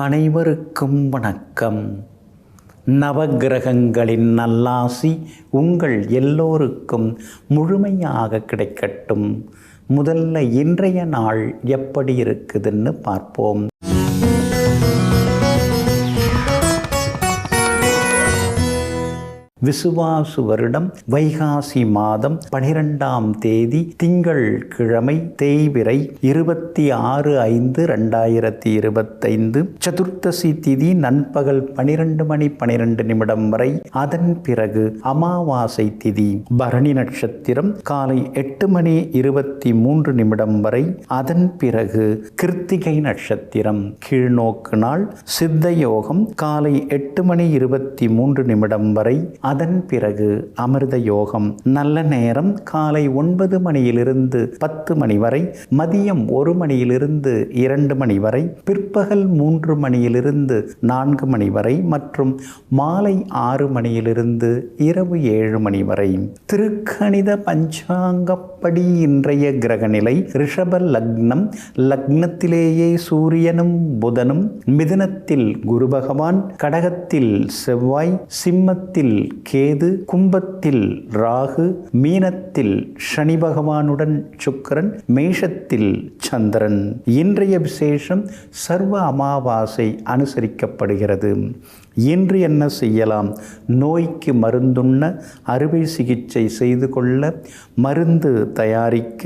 அனைவருக்கும் வணக்கம். நவக்கிரகங்களின் நல்லாசி உங்கள் எல்லோருக்கும் முழுமையாக கிடைக்கட்டும். முதல்ல இன்றைய நாள் எப்படி இருக்குதுன்னு பார்ப்போம். விசுவாசு வருடம் வைகாசி மாதம் 12ஆம் தேதி திங்கள் கிழமை தேய்பிறை 26/5/2025 சதுர்த்தசி திதி நண்பகல் 12:12 வரை. அதன் பிறகு அமாவாசை திதி. பரணி நட்சத்திரம் காலை 8:23 வரை. அதன் பிறகு கிருத்திகை நட்சத்திரம் கீழ்நோக்கு நாள். சித்த யோகம் காலை 8:23 வரை. அதன் பிறகு அமிர்த யோகம். நல்ல நேரம் காலை 9 மணியிலிருந்து 10 மணி வரை, மதியம் 1 மணியிலிருந்து 2 மணி வரை, பிற்பகல் 3 மணியிலிருந்து 4 மணி வரை மற்றும் மாலை 6 மணியிலிருந்து இரவு 7 மணி வரை. திருக்கணித பஞ்சாங்கப்படி இன்றைய கிரகநிலை ரிஷப லக்னம். லக்னத்திலேயே சூரியனும் புதனும், மிதுனத்தில் குரு பகவான், கடகத்தில் செவ்வாய், சிம்மத்தில் கேது, கும்பத்தில் ராகு, மீனத்தில் சனி பகவானுடன் சுக்கிரன், மேஷத்தில் சந்திரன். இன்றைய விசேஷம் சர்வ அமாவாசை அனுசரிக்கப்படுகிறது. இன்று என்ன செய்யலாம்? நோய்க்கு மருந்துண்ண, அறுவை சிகிச்சை செய்து கொள்ள, மருந்து தயாரிக்க,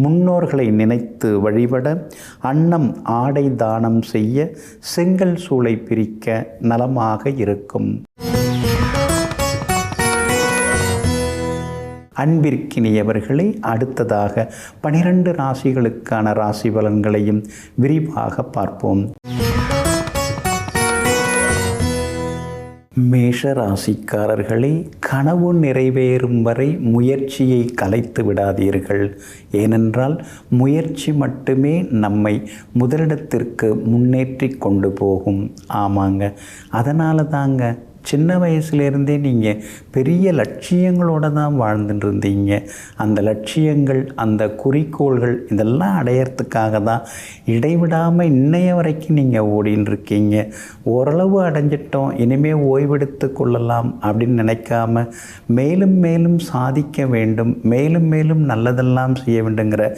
முன்னோர்களை நினைத்து வழிபட, அன்னம் ஆடை தானம் செய்ய, செங்கல் சூளை பிரிக்க நலமாக இருக்கும். அன்பிற்கினியவர்களே, அடுத்ததாக 12 ராசிகளுக்கான ராசி பலன்களையும் விரிவாக பார்ப்போம். மேஷ ராசிக்காரர்களே, கனவு நிறைவேறும் வரை முயற்சியை கலைத்து விடாதீர்கள். ஏனென்றால் முயற்சி மட்டுமே நம்மை முதலிடத்திற்கு முன்னேற்றி கொண்டு போகும். ஆமாங்க, அதனால தாங்க சின்ன வயசுலேருந்தே நீங்கள் பெரிய லட்சியங்களோடு தான் வாழ்ந்துட்டு இருந்தீங்க. அந்த லட்சியங்கள், அந்த குறிக்கோள்கள் இதெல்லாம் அடையிறதுக்காக தான் இடைவிடாமல் இன்னைய வரைக்கும் நீங்கள் ஓடின்னு இருக்கீங்க. ஓரளவு அடைஞ்சிட்டோம், இனிமேல் ஓய்வெடுத்து கொள்ளலாம் அப்படின்னு நினைக்காம மேலும் மேலும் சாதிக்க வேண்டும், மேலும் மேலும் நல்லதெல்லாம் செய்ய வேண்டுங்கிற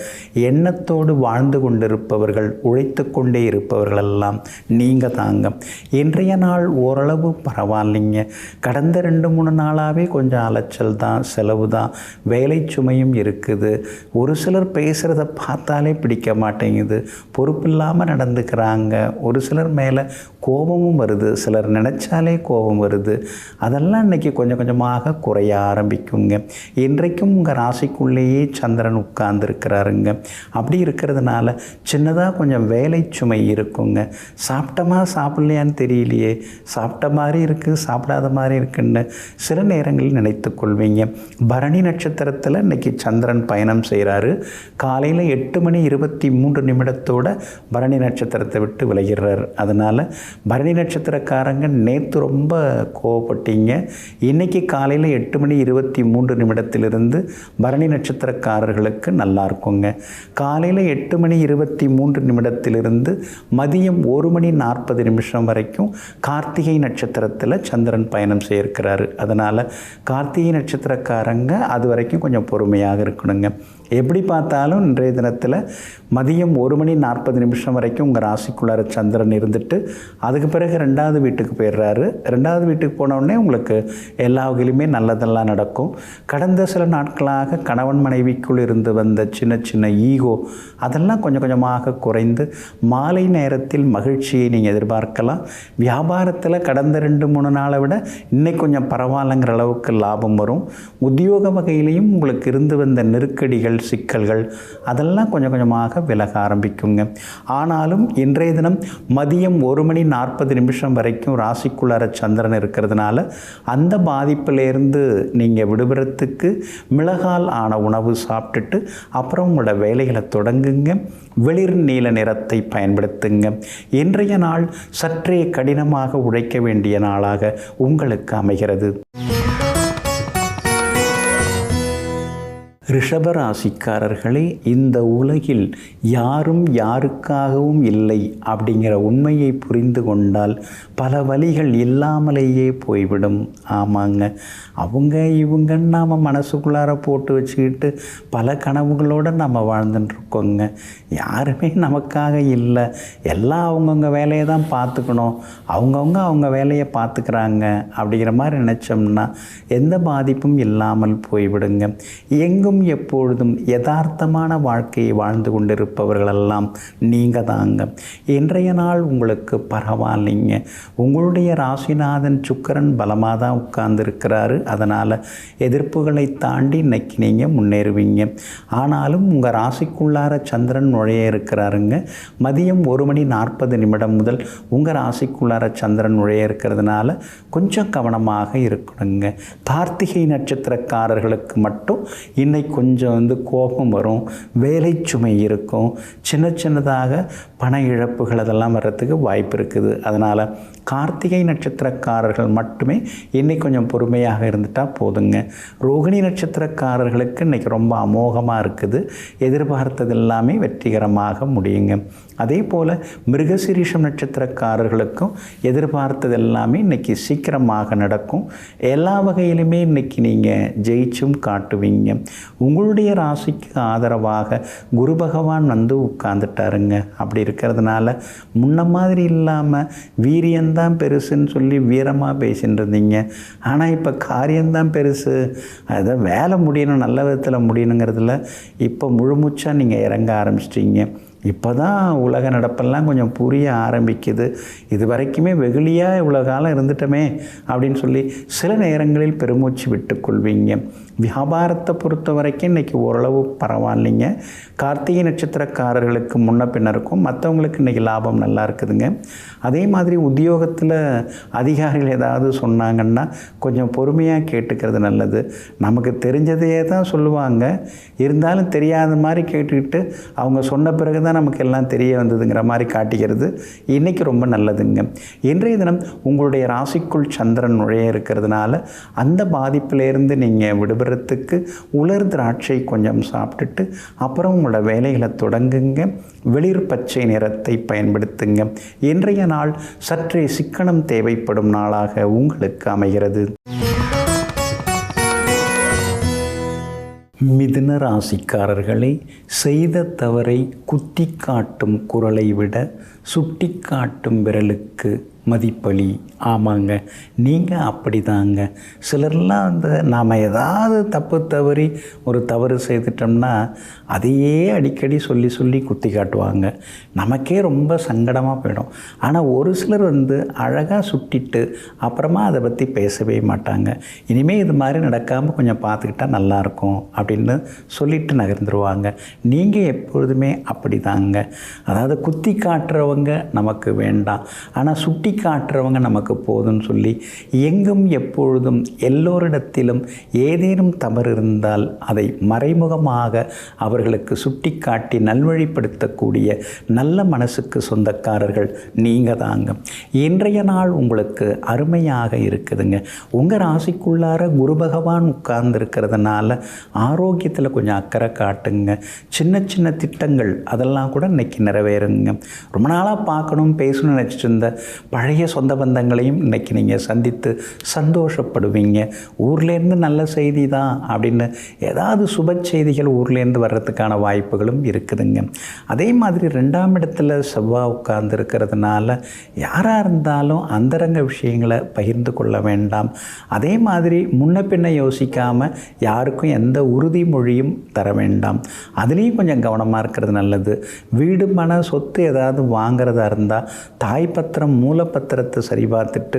எண்ணத்தோடு வாழ்ந்து கொண்டிருப்பவர்கள், உழைத்து கொண்டே இருப்பவர்களெல்லாம் நீங்கள் தாங்க. இன்றைய நாள் ஓரளவு பரவாயில்ல. கடந்த 2-3 நாளாகவே கொஞ்சம் அலைச்சல் தான், செலவு தான், வேலை சுமையும் இருக்குது. ஒரு சிலர் பேசுகிறத பார்த்தாலே பிடிக்க மாட்டேங்குது, பொறுப்பில்லாமல் நடந்துக்கிறாங்க. ஒரு சிலர் மேலே கோபமும் வருது, சிலர் நினச்சாலே கோபம் வருது. அதெல்லாம் இன்றைக்கி கொஞ்சம் கொஞ்சமாக குறைய ஆரம்பிக்குங்க. இன்றைக்கும் உங்கள் ராசிக்குள்ளேயே சந்திரன் உட்கார்ந்துருக்கிறாருங்க. அப்படி இருக்கிறதுனால சின்னதாக கொஞ்சம் வேலை சுமை இருக்குங்க. சாப்பிட்டமா சாப்பிட்லையான்னு தெரியலையே, சாப்பிட்ட மாதிரி இருக்குது, சாப்பிடாத மாதிரி இருக்குன்னு சில நேரங்களில் நினைத்து கொள்வீங்க. பரணி நட்சத்திரத்தில் இன்றைக்கி சந்திரன் பயணம் செய்கிறாரு. காலையில் 8:23 பரணி நட்சத்திரத்தை விட்டு விலகிறார். அதனால் பரணி நட்சத்திரக்காரங்க நேற்று ரொம்ப கோவப்பட்டீங்க. இன்றைக்கி காலையில் 8:23 பரணி நட்சத்திரக்காரர்களுக்கு நல்லா இருக்குங்க. காலையில் 8:23 மதியம் 1:40 வரைக்கும் கார்த்திகை நட்சத்திரத்தில் சந்திரன் பயணம் செய்யிருக்கிறாரு. அதனால் கார்த்திகை நட்சத்திரக்காரங்க அது வரைக்கும் கொஞ்சம் பொறுமையாக இருக்கணுங்க. எப்படி பார்த்தாலும் இன்றைய தினத்தில் மதியம் 1:40 வரைக்கும் உங்கள் ராசிக்குள்ளார சந்திரன் இருந்துட்டு அதுக்கு பிறகு 2வது வீட்டுக்கு போயிடுறாரு. 2வது வீட்டுக்கு போனவுடனே உங்களுக்கு எல்லா வகையிலுமே நல்லதெல்லாம் நடக்கும். கடந்த சில நாட்களாக கணவன் மனைவிக்குள் இருந்து வந்த சின்ன சின்ன ஈகோ அதெல்லாம் கொஞ்சம் கொஞ்சமாக குறைந்து மாலை நேரத்தில் மகிழ்ச்சியை நீங்கள் எதிர்பார்க்கலாம். வியாபாரத்தில் கடந்த 2-3 நாளை விட இன்னைக்கு கொஞ்சம் பரவாயில்லைங்கிற அளவுக்கு லாபம் வரும். உத்தியோக வகையிலையும் உங்களுக்கு இருந்து வந்த நெருக்கடிகள், சிக்கல்கள் அதெல்லாம் கொஞ்சம் கொஞ்சமாக விலக ஆரம்பிக்குங்க. ஆனாலும் இன்றைய தினம் மதியம் 1:40 வரைக்கும் ராசிக்குள்ளார சந்திரன் இருக்கிறதுனால அந்த பாதிப்பிலேருந்து நீங்கள் விடுபடுறதுக்கு மிளகால் ஆன உணவு சாப்பிட்டுட்டு அப்புறம் உங்களோட வேலைகளை தொடங்குங்க. வெளிர் நீல நிறத்தை பயன்படுத்துங்க. இன்றைய நாள் சற்றே கடினமாக உழைக்க வேண்டிய நாளாக உங்களுக்கு அமைகிறது. ரிஷப ராசிக்காரர்களே, இந்த உலகில் யாரும் யாருக்காகவும் இல்லை அப்படிங்கிற உண்மையை புரிந்து கொண்டால் பல வழிகள் இல்லாமலேயே போய்விடும். ஆமாங்க, அவங்க இவங்கன்னு நாம் மனசுக்குள்ளார போட்டு வச்சுக்கிட்டு பல கனவுகளோடு நம்ம வாழ்ந்துட்டுருக்கோங்க. யாருமே நமக்காக இல்லை, எல்லாம் அவங்கவுங்க வேலையை தான் பார்த்துக்கணும், அவங்கவுங்க அவங்க வேலையை பார்த்துக்கிறாங்க அப்படிங்கிற மாதிரி நினச்சோம்னா எந்த பாதிப்பும் இல்லாமல் போய்விடுங்க. எங்கும் எப்பொழுதும் யதார்த்தமான வாழ்க்கையை வாழ்ந்து கொண்டிருப்பவர்களெல்லாம் நீங்கள் தாங்க. இன்றைய நாள் உங்களுக்கு பரவாயில்லைங்க. உங்களுடைய ராசிநாதன் சுக்கிரன் பலமாக தான் உட்கார்ந்துருக்கிறாரு. அதனால் எதிர்ப்புகளை தாண்டி இன்னைக்கு நீங்கள் முன்னேறுவீங்க. ஆனாலும் உங்கள் ராசிக்குள்ளார சந்திரன் நுழைய இருக்கிறாருங்க. மதியம் 1:40 முதல் உங்கள் ராசிக்குள்ளார சந்திரன் நுழைய இருக்கிறதுனால கொஞ்சம் கவனமாக இருக்கணுங்க. கார்த்திகை நட்சத்திரக்காரர்களுக்கு மட்டும் இன்னைக்கு கொஞ்சம் கோபம் வரும், வேலை சுமை இருக்கும், சின்ன சின்னதாக பண இழப்புகள் அதெல்லாம் வர்றதுக்கு வாய்ப்பு இருக்குது. அதனால் கார்த்திகை நட்சத்திரக்காரர்கள் மட்டுமே இன்றைக்கி கொஞ்சம் பொறுமையாக இருந்துட்டால் போதுங்க. ரோகிணி நட்சத்திரக்காரர்களுக்கு இன்றைக்கி ரொம்ப அமோகமாக இருக்குது. எதிர்பார்த்தது எல்லாமே வெற்றிகரமாக முடியுங்க. அதே போல் மிருகசீரிஷம் நட்சத்திரக்காரர்களுக்கும் எதிர்பார்த்தது எல்லாமே இன்றைக்கி சீக்கிரமாக நடக்கும். எல்லா வகையிலுமே இன்றைக்கி நீங்கள் ஜெயிச்சும் காட்டுவீங்க. உங்களுடைய ராசிக்கு ஆதரவாக குரு பகவான் உட்கார்ந்துட்டாருங்க. அப்படி இருக்கிறதுனால முன்ன மாதிரி இல்லாமல் வீரியந்தான் பெருசுன்னு சொல்லி வீரமாக பேசின்னு இருந்தீங்க. ஆனால் இப்போ காரியம்தான் பெருசு, அதை வேலை முடியணும், நல்ல விதத்தில் முடியணுங்கிறதுல இப்போ முழுமூச்சாக நீங்கள் இறங்க ஆரம்பிச்சிட்டிங்க. இப்போ தான் உலக நடப்பெல்லாம் கொஞ்சம் புரிய ஆரம்பிக்குது. இது வரைக்குமே வெகுளியாக இவ்வளோ காலம் இருந்துட்டோமே அப்படின்னு சொல்லி சில நேரங்களில் பெருமூச்சு விட்டுக்கொள்வீங்க. வியாபாரத்தை பொறுத்த வரைக்கும் இன்றைக்கி ஓரளவு பரவாயில்லைங்க. கார்த்திகை நட்சத்திரக்காரர்களுக்கு முன்ன பின்ன இருக்கும், மற்றவங்களுக்கு இன்றைக்கி லாபம் நல்லா இருக்குதுங்க. அதே மாதிரி உத்தியோகத்தில் அதிகாரிகள் ஏதாவது சொன்னாங்கன்னா கொஞ்சம் பொறுமையாக கேட்டுக்கிறது நல்லது. நமக்கு தெரிஞ்சதையே தான் சொல்லுவாங்க, இருந்தாலும் தெரியாத மாதிரி கேட்டுக்கிட்டு அவங்க சொன்ன பிறகு தான் நமக்கு எல்லாம் தெரிய வந்ததுங்கிற மாதிரி காட்டிக்கிறது இன்றைக்கி ரொம்ப நல்லதுங்க. இன்றைய தினம் உங்களுடைய ராசிக்குள் சந்திரன் நுழைய இருக்கிறதுனால அந்த பாதிப்பிலேருந்து நீங்கள் விடுபடுறதுக்கு உலர் திராட்சை கொஞ்சம் சாப்பிட்டுட்டு அப்புறம் உங்களோட வேலைகளை தொடங்குங்க. வெளிர் பச்சை நிறத்தை பயன்படுத்துங்க. இன்றைய நாள் சற்றே சிக்கனம் தேவைப்படும் நாளாக உங்களுக்கு அமைகிறது. மிதுன ராசிக்காரர்களை, செய்த தவறை குத்தி காட்டும் குரலை விட சுட்டி காட்டும் விரலுக்கு மதிப்பளி. ஆமாங்க, நீங்கள் அப்படி தாங்க. சிலர்லாம் நாம் ஏதாவது தப்பு தவறி ஒரு தவறு செய்துட்டோம்னா அதையே அடிக்கடி சொல்லி சொல்லி குத்தி காட்டுவாங்க. நமக்கே ரொம்ப சங்கடமாக போயிடும். ஆனால் ஒரு சிலர் அழகாக சுட்டிட்டு அப்புறமா அதை பற்றி பேசவே மாட்டாங்க. இனிமேல் இது மாதிரி நடக்காமல் கொஞ்சம் பார்த்துக்கிட்டா நல்லாயிருக்கும் அப்படின்னு சொல்லிட்டு நகர்ந்துருவாங்க. நீங்கள் எப்பொழுதுமே அப்படி தாங்க. அதாவது குத்தி காட்டுறவங்க நமக்கு வேண்டாம், ஆனால் சுட்டி காட்டுறவங்க நமக்கு போதும்னு சொல்லி எங்கும் எப்பொழுதும் எல்லோரிடத்திலும் ஏதேனும் தவறு இருந்தால் அதை மறைமுகமாக அவர்களுக்கு சுட்டி காட்டி நல்வழிப்படுத்தக்கூடிய நல்ல மனசுக்கு சொந்தக்காரர்கள் நீங்கள் தாங்க. இன்றைய நாள் உங்களுக்கு அருமையாக இருக்குதுங்க. உங்கள் ராசிக்குள்ளார குரு பகவான் உட்கார்ந்துருக்கிறதுனால ஆரோக்கியத்தில் கொஞ்சம் அக்கறை காட்டுங்க. சின்ன சின்ன திட்டங்கள் அதெல்லாம் கூட இன்றைக்கி நிறைவேறுங்க. ரொம்ப நாளாக பார்க்கணும் பேசணும்னு நினச்சிட்டு இருந்த பழைய சொந்த பந்தங்களையும் இன்றைக்கி நீங்கள் சந்தித்து சந்தோஷப்படுவீங்க. ஊர்லேருந்து நல்ல செய்தி தான் அப்படின்னு ஏதாவது சுப செய்திகள் ஊர்லேருந்து வர்றதுக்கான வாய்ப்புகளும் இருக்குதுங்க. அதே மாதிரி 2ஆம் இடத்துல செவ்வாய் உட்கார்ந்து இருக்கிறதுனால யாராக இருந்தாலும் அந்தரங்க விஷயங்களை பகிர்ந்து கொள்ள வேண்டாம். அதே மாதிரி முன்ன பின்ன யோசிக்காமல் யாருக்கும் எந்த உறுதிமொழியும் தர வேண்டாம். அதுலேயும் கொஞ்சம் கவனமாக இருக்கிறது நல்லது. வீடு மன சொத்து ஏதாவது வாங்கிறதா இருந்தால் தாய்ப்பத்திரம் மூலப்பத்திரத்தை சரி பார்த்துட்டு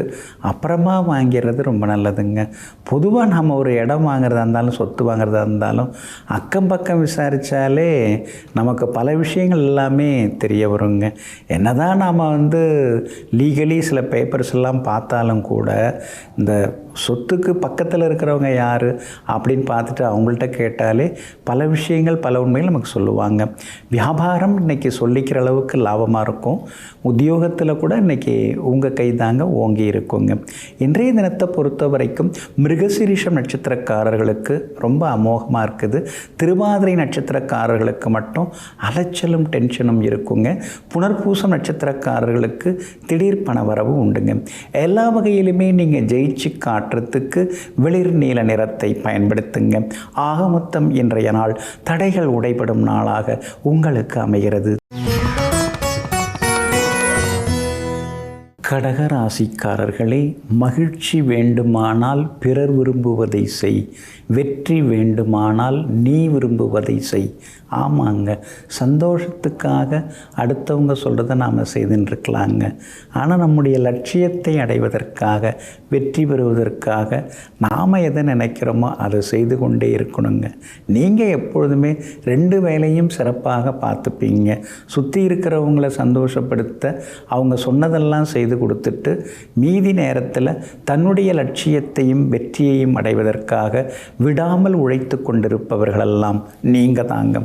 அப்புறமா வாங்கிறது ரொம்ப நல்லதுங்க. பொதுவாக நம்ம ஒரு இடம் வாங்கிறதா இருந்தாலும் சொத்து வாங்கிறதா இருந்தாலும் அக்கம் பக்கம் விசாரித்தாலே நமக்கு பல விஷயங்கள் எல்லாமே தெரிய வருங்க. என்னதான் நாம் லீகலி சில பேப்பர்ஸ் எல்லாம் பார்த்தாலும் கூட இந்த சொத்துக்கு பக்கத்தில் இருக்கிறவங்க யார் அப்படின்னு பார்த்துட்டு அவங்கள்ட்ட கேட்டாலே பல விஷயங்கள் பல உண்மைகள் நமக்கு சொல்லுவாங்க. வியாபாரம் இன்றைக்கி சொல்லிக்கிற அளவுக்கு லாபமாக இருக்கும். உத்தியோகத்தில் கூட இன்றைக்கி உங்கள் கை தாங்க ஓங்கி இருக்குங்க. இன்றைய தினத்தை பொறுத்த வரைக்கும் மிருகசீரிஷம் நட்சத்திரக்காரர்களுக்கு ரொம்ப அமோகமாக இருக்குது. திருவாதிரை நட்சத்திரக்காரர்களுக்கு மட்டும் அலைச்சலும் டென்ஷனும் இருக்குங்க. புனர்பூசம் நட்சத்திரக்காரர்களுக்கு திடீர் பணவரவு உண்டுங்க. எல்லா வகையிலுமே நீங்கள் ஜெயிச்சு காட்டுறதுக்கு வெளிர் நீல நிறத்தை பயன்படுத்துங்க. ஆக மொத்தம் இன்றைய நாள் தடைகள் உடைபடும் நாளாக உங்களுக்கு அமைகிறது. கடகராசிக்காரர்களே, மகிழ்ச்சி வேண்டுமானால் பிறர் விரும்புவதை செய், வெற்றி வேண்டுமானால் நீ விரும்புவதை செய். ஆமாங்க, சந்தோஷத்துக்காக அடுத்தவங்க சொல்கிறத நாம் செய்துட்டுருக்கலாங்க. ஆனால் நம்முடைய லட்சியத்தை அடைவதற்காக, வெற்றி பெறுவதற்காக நாம் எதை நினைக்கிறோமோ அதை செய்து கொண்டே இருக்கணுங்க. நீங்கள் எப்பொழுதுமே 2 வேலையும் சிறப்பாக பார்த்துப்பீங்க. சுற்றி இருக்கிறவங்கள சந்தோஷப்படுத்த அவங்க சொன்னதெல்லாம் செய்து கொடுத்துட்டு மீதி நேரத்தில் தன்னுடைய லட்சியத்தையும் வெற்றியையும் அடைவதற்காக விடாமல் உழைத்து கொண்டிருப்பவர்களெல்லாம் நீங்கள் தாங்க.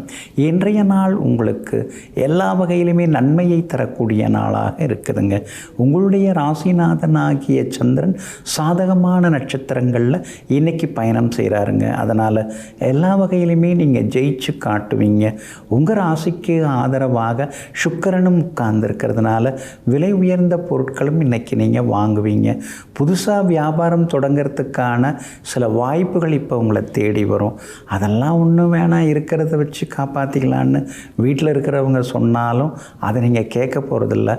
இன்றைய நாள் உங்களுக்கு எல்லா வகையிலுமே நன்மையை தரக்கூடிய நாளாக இருக்குதுங்க. உங்களுடைய ராசிநாதனாகிய சந்திரன் சாதகமான நட்சத்திரங்களில் இன்றைக்கி பயணம் செய்கிறாருங்க. அதனால் எல்லா வகையிலுமே நீங்கள் ஜெயிச்சு காட்டுவீங்க. உங்கள் ராசிக்கு ஆதரவாக சுக்கிரனும் உட்கார்ந்துருக்கிறதுனால விலை உயர்ந்த பொருட்களும் இன்றைக்கி நீங்கள் வாங்குவீங்க. புதுசாக வியாபாரம் தொடங்கிறதுக்கான சில வாய்ப்புகள் இப்போ உங்களை தேடி வரும். அதெல்லாம் ஒன்றும் வேணாம், இருக்கிறத வச்சு காப்பாற்றிக்கலான்னு வீட்டில் இருக்கிறவங்க சொன்னாலும் அதை நீங்கள் கேட்க போகிறதில்ல.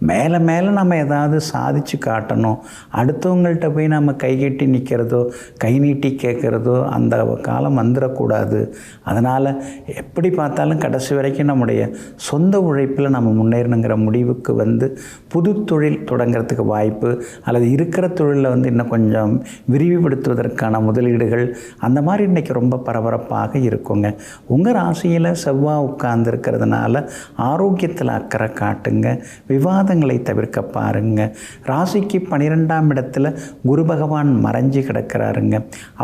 மேலே மேலே நம்ம ஏதாவது சாதித்து காட்டணும், அடுத்தவங்கள்ட்ட போய் நம்ம கை கட்டி நிற்கிறதோ கை நீட்டி கேட்குறதோ அந்த காலம் வந்துடக்கூடாது. அதனால் எப்படி பார்த்தாலும் கடைசி வரைக்கும் நம்முடைய சொந்த உழைப்பில் நம்ம முன்னேறணுங்கிற முடிவுக்கு வந்து புது தொழில் தொடங்கிறதுக்கு வாய்ப்பு, அல்லது இருக்கிற தொழிலில் வந்து இன்னும் கொஞ்சம் விரிவுபடுத்துவதற்கான முதலீடுகள் அந்த மாதிரி இன்றைக்கி ரொம்ப பரபரப்பாக இருக்குங்க. உங்கள் ராசியில் செவ்வாய் உட்கார்ந்துருக்கிறதுனால ஆரோக்கியத்தில் அக்கறை காட்டுங்க. விவாதங்களை தவிர்க்க பாருங்கள். ராசிக்கு 12ஆம் இடத்துல குரு பகவான் மறைஞ்சு கிடக்கிறாருங்க.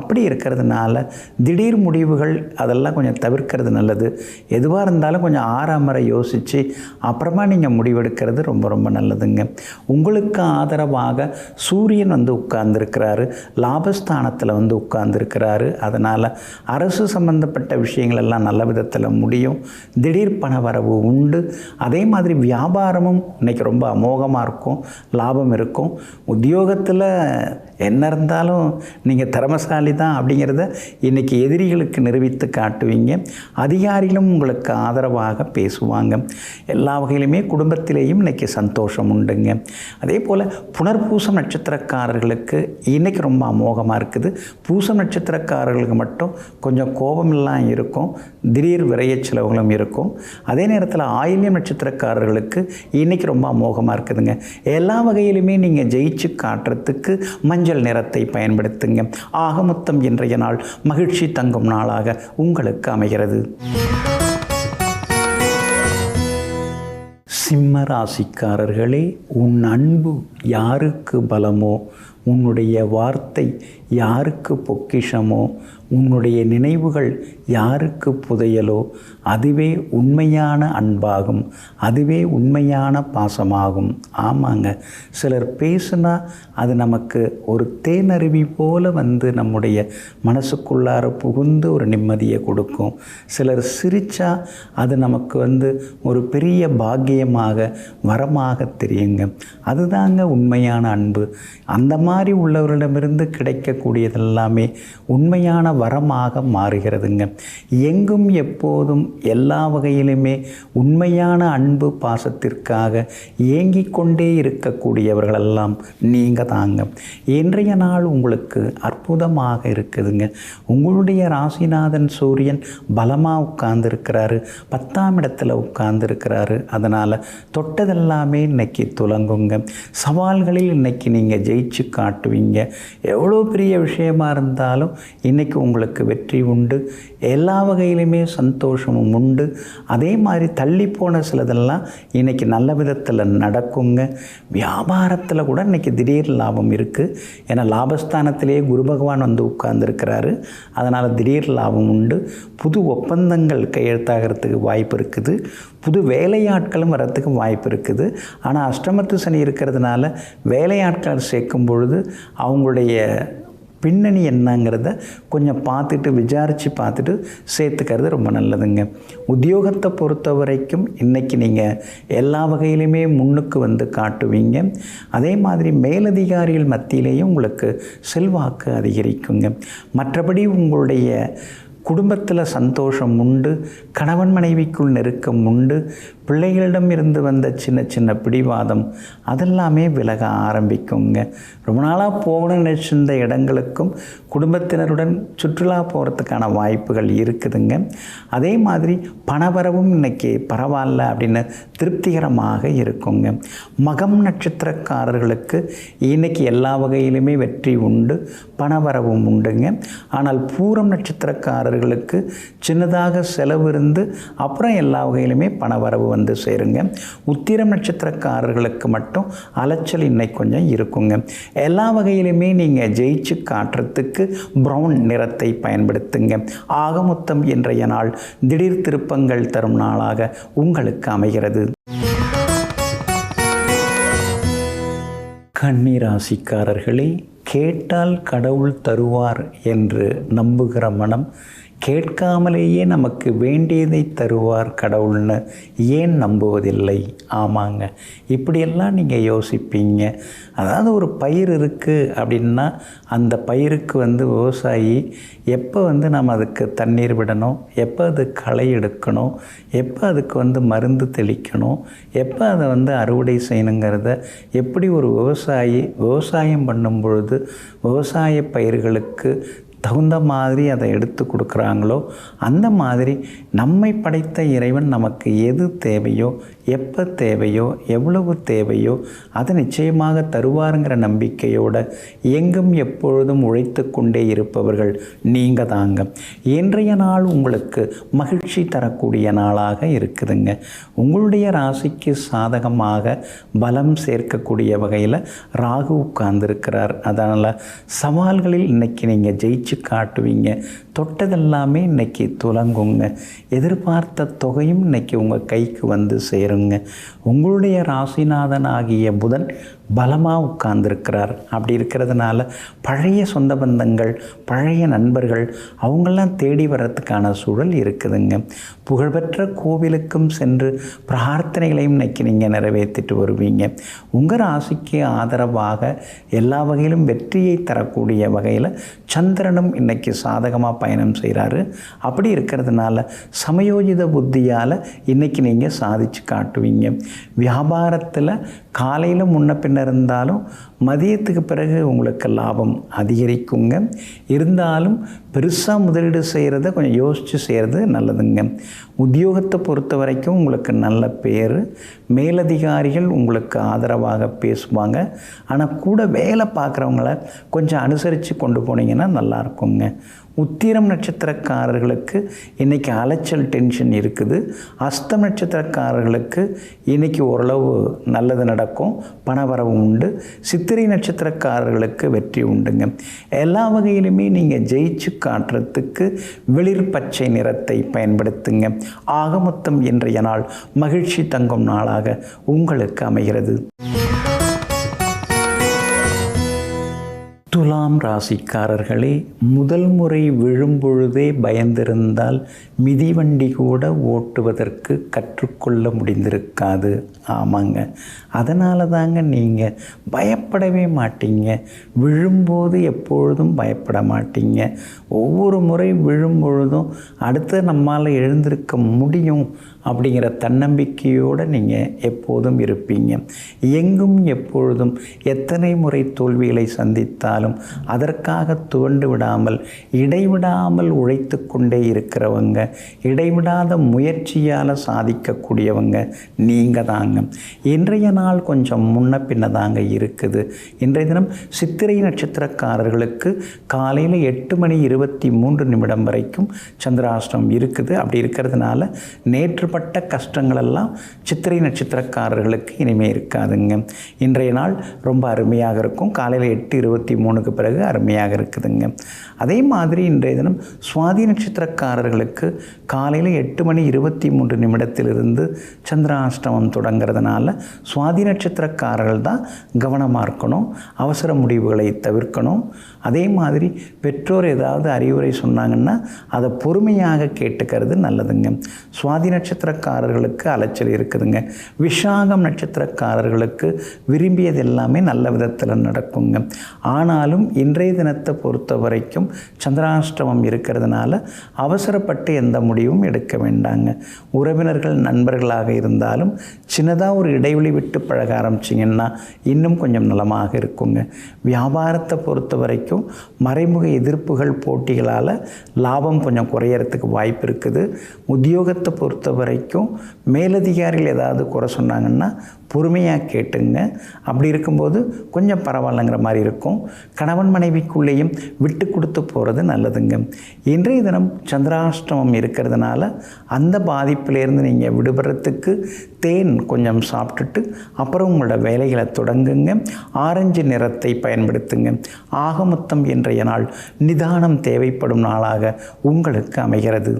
அப்படி இருக்கிறதுனால திடீர் முடிவுகள் அதெல்லாம் கொஞ்சம் தவிர்க்கிறது நல்லது. எதுவாக இருந்தாலும் கொஞ்சம் ஆறாமறை யோசித்து அப்புறமா நீங்கள் முடிவெடுக்கிறது ரொம்ப ரொம்ப நல்லதுங்க. உங்களுக்கு ஆதரவாக சூரியன் வந்து உட்கார்ந்துருக்கிறாரு, லாபஸ்தானத்தில் வந்து உட்கார்ந்துருக்கிறாரு. அதனால் அரசு சம்பந்தப்பட்ட விஷயங்கள் எல்லாம் நல்ல விதத்தில் முடியும். திடீர் பண வரவு உண்டு. அதே மாதிரி வியாபாரமும் இன்றைக்கி ரொம்ப அமோகமாக இருக்கும், லாபம் இருக்கும். உத்தியோகத்தில் என்ன இருந்தாலும் நீங்கள் திறமசாலி தான் அப்படிங்கிறத இன்றைக்கி எதிரிகளுக்கு நிரூபித்து காட்டுவீங்க. அதிகாரிகளும் உங்களுக்கு ஆதரவாக பேசுவாங்க. எல்லா வகையிலுமே குடும்பத்திலேயும் இன்றைக்கி சந்தோஷம் உண்டுங்க. அதே போல் புனர்பூசம் நட்சத்திரக்காரர்களுக்கு இன்றைக்கி ரொம்ப அமோகமாக இருக்குது. பூசம் நட்சத்திரக்காரர்களுக்கு மட்டும் கொஞ்சம் கோபமெல்லாம் இருக்கும், திடீர் விரைய செலவுகளும் இருக்கும். அதே நேரத்தில் ஆயில்யம் நட்சத்திரக்காரர்களுக்கு இன்றைக்கி ரொம்ப அமோகமாக இருக்குதுங்க. எல்லா வகையிலுமே நீங்கள் ஜெயிச்சு காட்டுறதுக்கு மஞ்சள் நிறத்தை பயன்படுத்துங்க. ஆக மொத்தம் இன்றைய நாள் மகிழ்ச்சி தங்கும் நாளாக உங்களுக்கு அமைகிறது. சிம்ம ராசிக்காரர்களே, உன் அன்பு யாருக்கு பலமோ, உன்னுடைய வார்த்தை யாருக்கு பொக்கிஷமோ, உன்னுடைய நினைவுகள் யாருக்கு புதையலோ அதுவே உண்மையான அன்பாகும், அதுவே உண்மையான பாசமாகும். ஆமாங்க, சிலர் பேசுனா அது நமக்கு ஒரு தேனருவி போல வந்து நம்முடைய மனசுக்குள்ளார புகுந்து ஒரு நிம்மதியை கொடுக்கும். சிலர் சிரித்தா அது நமக்கு வந்து ஒரு பெரிய பாக்கியமாக வரமாக தெரியுங்க. அதுதாங்க உண்மையான அன்பு. அந்த மாதிரி உள்ளவர்களிடமிருந்து கிடைக்கக்கூடியதெல்லாமே உண்மையான வரமாக மாறுகிறதுங்க. எங்கும் எப்போதும் எல்லா வகையிலுமே உண்மையான அன்பு பாசத்திற்காக ஏங்கிக் கொண்டே இருக்கக்கூடியவர்களெல்லாம் நீங்கள் தாங்க. இன்றைய நாள் உங்களுக்கு அற்புதமாக இருக்குதுங்க. உங்களுடைய ராசிநாதன் சூரியன் பலமாக உட்கார்ந்துருக்கிறாரு, 10ஆம் இடத்துல உட்கார்ந்துருக்கிறாரு. அதனால் தொட்டதெல்லாமே இன்னைக்கு துலங்குங்க. சவால்களில் இன்னைக்கு நீங்கள் ஜெயிச்சு காட்டுவீங்க. எவ்வளோ பெரிய சிறிய விஷயமா இருந்தாலும் இன்றைக்கி உங்களுக்கு வெற்றி உண்டு. எல்லா வகையிலுமே சந்தோஷமும் உண்டு. அதே மாதிரி தள்ளி போன சிலதெல்லாம் இன்றைக்கி நல்ல விதத்தில் நடக்குங்க. வியாபாரத்தில் கூட இன்றைக்கி திடீர் லாபம் இருக்குது. ஏன்னா லாபஸ்தானத்திலேயே குரு பகவான் வந்து உட்கார்ந்துருக்கிறாரு. அதனால் திடீர் லாபம் உண்டு. புது ஒப்பந்தங்கள் கையெழுத்தாகிறதுக்கு வாய்ப்பு இருக்குது. புது வேலையாட்களும் வரத்துக்கு வாய்ப்பு இருக்குது. ஆனால் அஷ்டமத்து சனி இருக்கிறதுனால வேலையாட்கள் சேர்க்கும் பொழுது அவங்களுடைய பின்னணி என்னங்கிறத கொஞ்சம் பார்த்துட்டு விசாரித்து பார்த்துட்டு சேர்த்துக்கிறது ரொம்ப நல்லதுங்க. உத்தியோகத்தை பொறுத்த வரைக்கும் இன்றைக்கி நீங்கள் எல்லா வகையிலுமே முன்னுக்கு வந்து காட்டுவீங்க. அதே மாதிரி மேலதிகாரிகள் மத்தியிலேயும் உங்களுக்கு செல்வாக்கு அதிகரிக்குங்க. மற்றபடி உங்களுடைய குடும்பத்தில் சந்தோஷம் உண்டு. கணவன் மனைவிக்குள் நெருக்கம் உண்டு. பிள்ளைகளிடம் இருந்து வந்த சின்ன சின்ன பிடிவாதம் அதெல்லாமே விலக ஆரம்பிக்குங்க. ரொம்ப நாளாக போகணும்னு நினச்சிருந்த இடங்களுக்கும் குடும்பத்தினருடன் சுற்றுலா போகிறதுக்கான வாய்ப்புகள் இருக்குதுங்க. அதே மாதிரி பணவரவும் இன்றைக்கி பரவாயில்ல அப்படின்னு திருப்திகரமாக இருக்குங்க. மகம் நட்சத்திரக்காரர்களுக்கு இன்றைக்கி எல்லா வகையிலுமே வெற்றி உண்டு, பணவரவும் உண்டுங்க. ஆனால் பூரம் நட்சத்திரக்காரர்களுக்கு சின்னதாக செலவு இருந்து அப்புறம் எல்லா வகையிலுமே பணவரவு வந்து சேருங்க. உத்திரம் நட்சத்திரக்காரர்களுக்கு மட்டும் அலைச்சல் இன்னைக்கு கொஞ்சம் இருக்குங்க. எல்லா வகையிலுமே நீங்கள் ஜெயிச்சு காட்டுறதுக்கு ப்ரௌன் நிறத்தை பயன்படுத்துங்க. ஆக மொத்தம் இன்றைய நாள் திடீர் திருப்பங்கள் தரும் நாளாக உங்களுக்கு அமைகிறது. கன்னி ராசிக்காரர்களே, கேட்டால் கடவுள் தருவார் என்று நம்புகிற மனம் கேட்காமலேயே நமக்கு வேண்டியதை தருவார் கடவுள்னு ஏன் நம்புவதில்லை? ஆமாங்க, இப்படியெல்லாம் நீங்கள் யோசிப்பீங்க. அதாவது ஒரு பயிர் இருக்குது அப்படின்னா அந்த பயிருக்கு விவசாயி எப்போ நம்ம அதுக்கு தண்ணீர் விடணும், எப்போ அது களை எடுக்கணும், எப்போ அதுக்கு மருந்து தெளிக்கணும், எப்போ அதை அறுவடை செய்யணுங்கிறத எப்படி ஒரு விவசாயி விவசாயம் பண்ணும் பொழுது விவசாய பயிர்களுக்கு தகுந்த மாதிரி அதை எடுத்து கொடுக்குறாங்களோ அந்த மாதிரி நம்மை படைத்த இறைவன் நமக்கு எது தேவையோ, எப்போ தேவையோ, எவ்வளவு தேவையோ அதை நிச்சயமாக தருவாருங்கிற நம்பிக்கையோடு எங்கும் எப்பொழுதும் உழைத்து கொண்டே இருப்பவர்கள் நீங்கள் தாங்க. இன்றைய நாள் உங்களுக்கு மகிழ்ச்சி தரக்கூடிய நாளாக இருக்குதுங்க. உங்களுடைய ராசிக்கு சாதகமாக பலம் சேர்க்கக்கூடிய வகையில் ராகு உட்கார்ந்துருக்கிறார். அதனால் சவால்களில் இன்றைக்கி நீங்கள் ஜெயிச்சு காட்டுவீங்க. தொட்டதெல்லாமே இன்னைக்கு துலங்குங்க. எதிர்பார்த்த தொகையும் இன்னைக்கு உங்கள் கைக்கு வந்து சேருங்க. உங்களுடைய ராசிநாதன் ஆகிய புதன் பலமாக உட்கார்ந்துருக்கிறார். அப்படி இருக்கிறதுனால பழைய சொந்த பந்தங்கள், பழைய நண்பர்கள் அவங்களாம் தேடி வர்றதுக்கான சூழல் இருக்குதுங்க. புகழ்பெற்ற கோவிலுக்கும் சென்று பிரார்த்தனைகளையும் இன்னைக்கு நீங்கள் நிறைவேற்றிட்டு வருவீங்க. உங்கள் ராசிக்கு ஆதரவாக எல்லா வகையிலும் வெற்றியை தரக்கூடிய வகையில் சந்திரனும் இன்னைக்கு சாதகமாக பயணம் செய்கிறாரு. அப்படி இருக்கிறதுனால சமயோஜித புத்தியால் இன்றைக்கி நீங்கள் சாதித்து காட்டுவீங்க. வியாபாரத்தில் காலையில் முன்ன பின்ன இருந்தாலும் மதியத்துக்கு பிறகு உங்களுக்கு லாபம் அதிகரிக்குங்க. இருந்தாலும் பெருசாக முதலீடு செய்கிறத கொஞ்சம் யோசித்து செய்கிறது நல்லதுங்க. உத்தியோகத்தை பொறுத்த வரைக்கும் உங்களுக்கு நல்ல பேர், மேலதிகாரிகள் உங்களுக்கு ஆதரவாக பேசுவாங்க. ஆனால் கூட வேலை பார்க்குறவங்கள கொஞ்சம் அனுசரித்து கொண்டு போனீங்கன்னா நல்லாயிருக்குங்க. உத்திரம் நட்சத்திரக்காரர்களுக்கு இன்றைக்கி அலைச்சல் டென்ஷன் இருக்குது. அஸ்தம் நட்சத்திரக்காரர்களுக்கு இன்றைக்கி ஓரளவு நல்லது நடக்கும், பணவரவு உண்டு. சித்திரை நட்சத்திரக்காரர்களுக்கு வெற்றி உண்டுங்க. எல்லா வகையிலுமே நீங்கள் ஜெயிச்சு காட்டுறதுக்கு வெளிர் பச்சை நிறத்தை பயன்படுத்துங்க. ஆக மொத்தம் இன்றைய நாள் மகிழ்ச்சி தங்கும் நாளாக உங்களுக்கு அமைகிறது. துலாம் ராசிக்காரர்களே, முதல் முறை விழும்பொழுதே பயந்திருந்தால் மிதிவண்டி கூட ஓட்டுவதற்கு கற்றுக்கொள்ள முடிந்திருக்காது. ஆமாங்க, அதனால தாங்க நீங்கள் பயப்படவே மாட்டீங்க. விழும்போது எப்பொழுதும் பயப்பட மாட்டீங்க. ஒவ்வொரு முறை விழும்பொழுதும் அடுத்து நம்மால் எழுந்திருக்க முடியும் அப்படிங்கிற தன்னம்பிக்கையோடு நீங்கள் எப்போதும் இருப்பீங்க. எங்கும் எப்பொழுதும் எத்தனை முறை தோல்விகளை சந்தித்தாலும் அதற்காக துவண்டு விடாமல் இடைவிடாமல் உழைத்து கொண்டே இருக்கிறவங்க, இடைவிடாத முயற்சியால் சாதிக்கக்கூடியவங்க நீங்கள் தாங்க. இன்றைய நாள் கொஞ்சம் முன்ன பின்ன தாங்க இருக்குது. இன்றைய தினம் சித்திரை நட்சத்திரக்காரர்களுக்கு காலையில் 8:23 வரைக்கும் சந்திராஷ்டமம் இருக்குது. அப்படி இருக்கிறதுனால நேற்று பட்ட கஷ்டங்களெல்லாம் சித்திரை நட்சத்திரக்காரர்களுக்கு இனிமே இருக்காதுங்க. இன்றைய நாள் ரொம்ப அருமையாக இருக்கும். காலையில் 8:23 பிறகு அருமையாக இருக்குதுங்க. அதே மாதிரி இன்றைய தினம் சுவாதி நட்சத்திரக்காரர்களுக்கு காலையில் 8:23 சந்திராஷ்டமம் தொடங்கிறதுனால சுவாதி நட்சத்திரக்காரர்கள் தான் கவனமாக இருக்கணும், அவசர முடிவுகளை தவிர்க்கணும். அதே மாதிரி பெற்றோர் ஏதாவது அறிவுரை சொன்னாங்கன்னா அதை பொறுமையாக கேட்டுக்கிறது நல்லதுங்க. சுவாதி நட்சத்திரக்காரர்களுக்கு அலைச்சல் இருக்குதுங்க. விஷாகம் நட்சத்திரக்காரர்களுக்கு விரும்பியது எல்லாமே நல்ல விதத்தில் நடக்குங்க. ஆனாலும் இன்றைய தினத்தை பொறுத்த வரைக்கும் சந்திராஷ்டமம் இருக்கிறதுனால அவசரப்பட்டு எந்த முடிவும் எடுக்க வேண்டாங்க. உறவினர்கள் நண்பர்களாக இருந்தாலும் சின்னதாக ஒரு இடைவெளி விட்டு பழக ஆரம்பிச்சிங்கன்னா இன்னும் கொஞ்சம் நலமாக இருக்குங்க. வியாபாரத்தை பொறுத்த வரைக்கும் மறைமுக எதிர்ப்புகள் போட்டிகளால் லாபம் கொஞ்சம் குறையறதுக்கு வாய்ப்பு இருக்குது. உத்தியோகத்தை பொறுத்த வரைக்கும் மேலதிகாரிகள் ஏதாவது குறை சொன்னாங்கன்னா பொறுமையாக கேட்டுங்க. அப்படி இருக்கும்போது கொஞ்சம் பரவாயில்லைங்கிற மாதிரி இருக்கும். கணவன் மனைவிக்குள்ளேயும் விட்டு கொடுத்து போகிறது நல்லதுங்க. இன்றைய தினம் சந்திராஷ்டமம் இருக்கிறதுனால அந்த பாதிப்பிலேருந்து நீங்கள் விடுபடுறதுக்கு தேன் கொஞ்சம் சாப்பிட்டுட்டு அப்புறம் உங்களோட வேலைகளை தொடங்குங்க. ஆரஞ்சு நிறத்தை பயன்படுத்துங்க. ஆக மொத்தம் இன்றைய நாள் நிதானம் தேவைப்படும் நாளாக உங்களுக்கு அமைகிறது.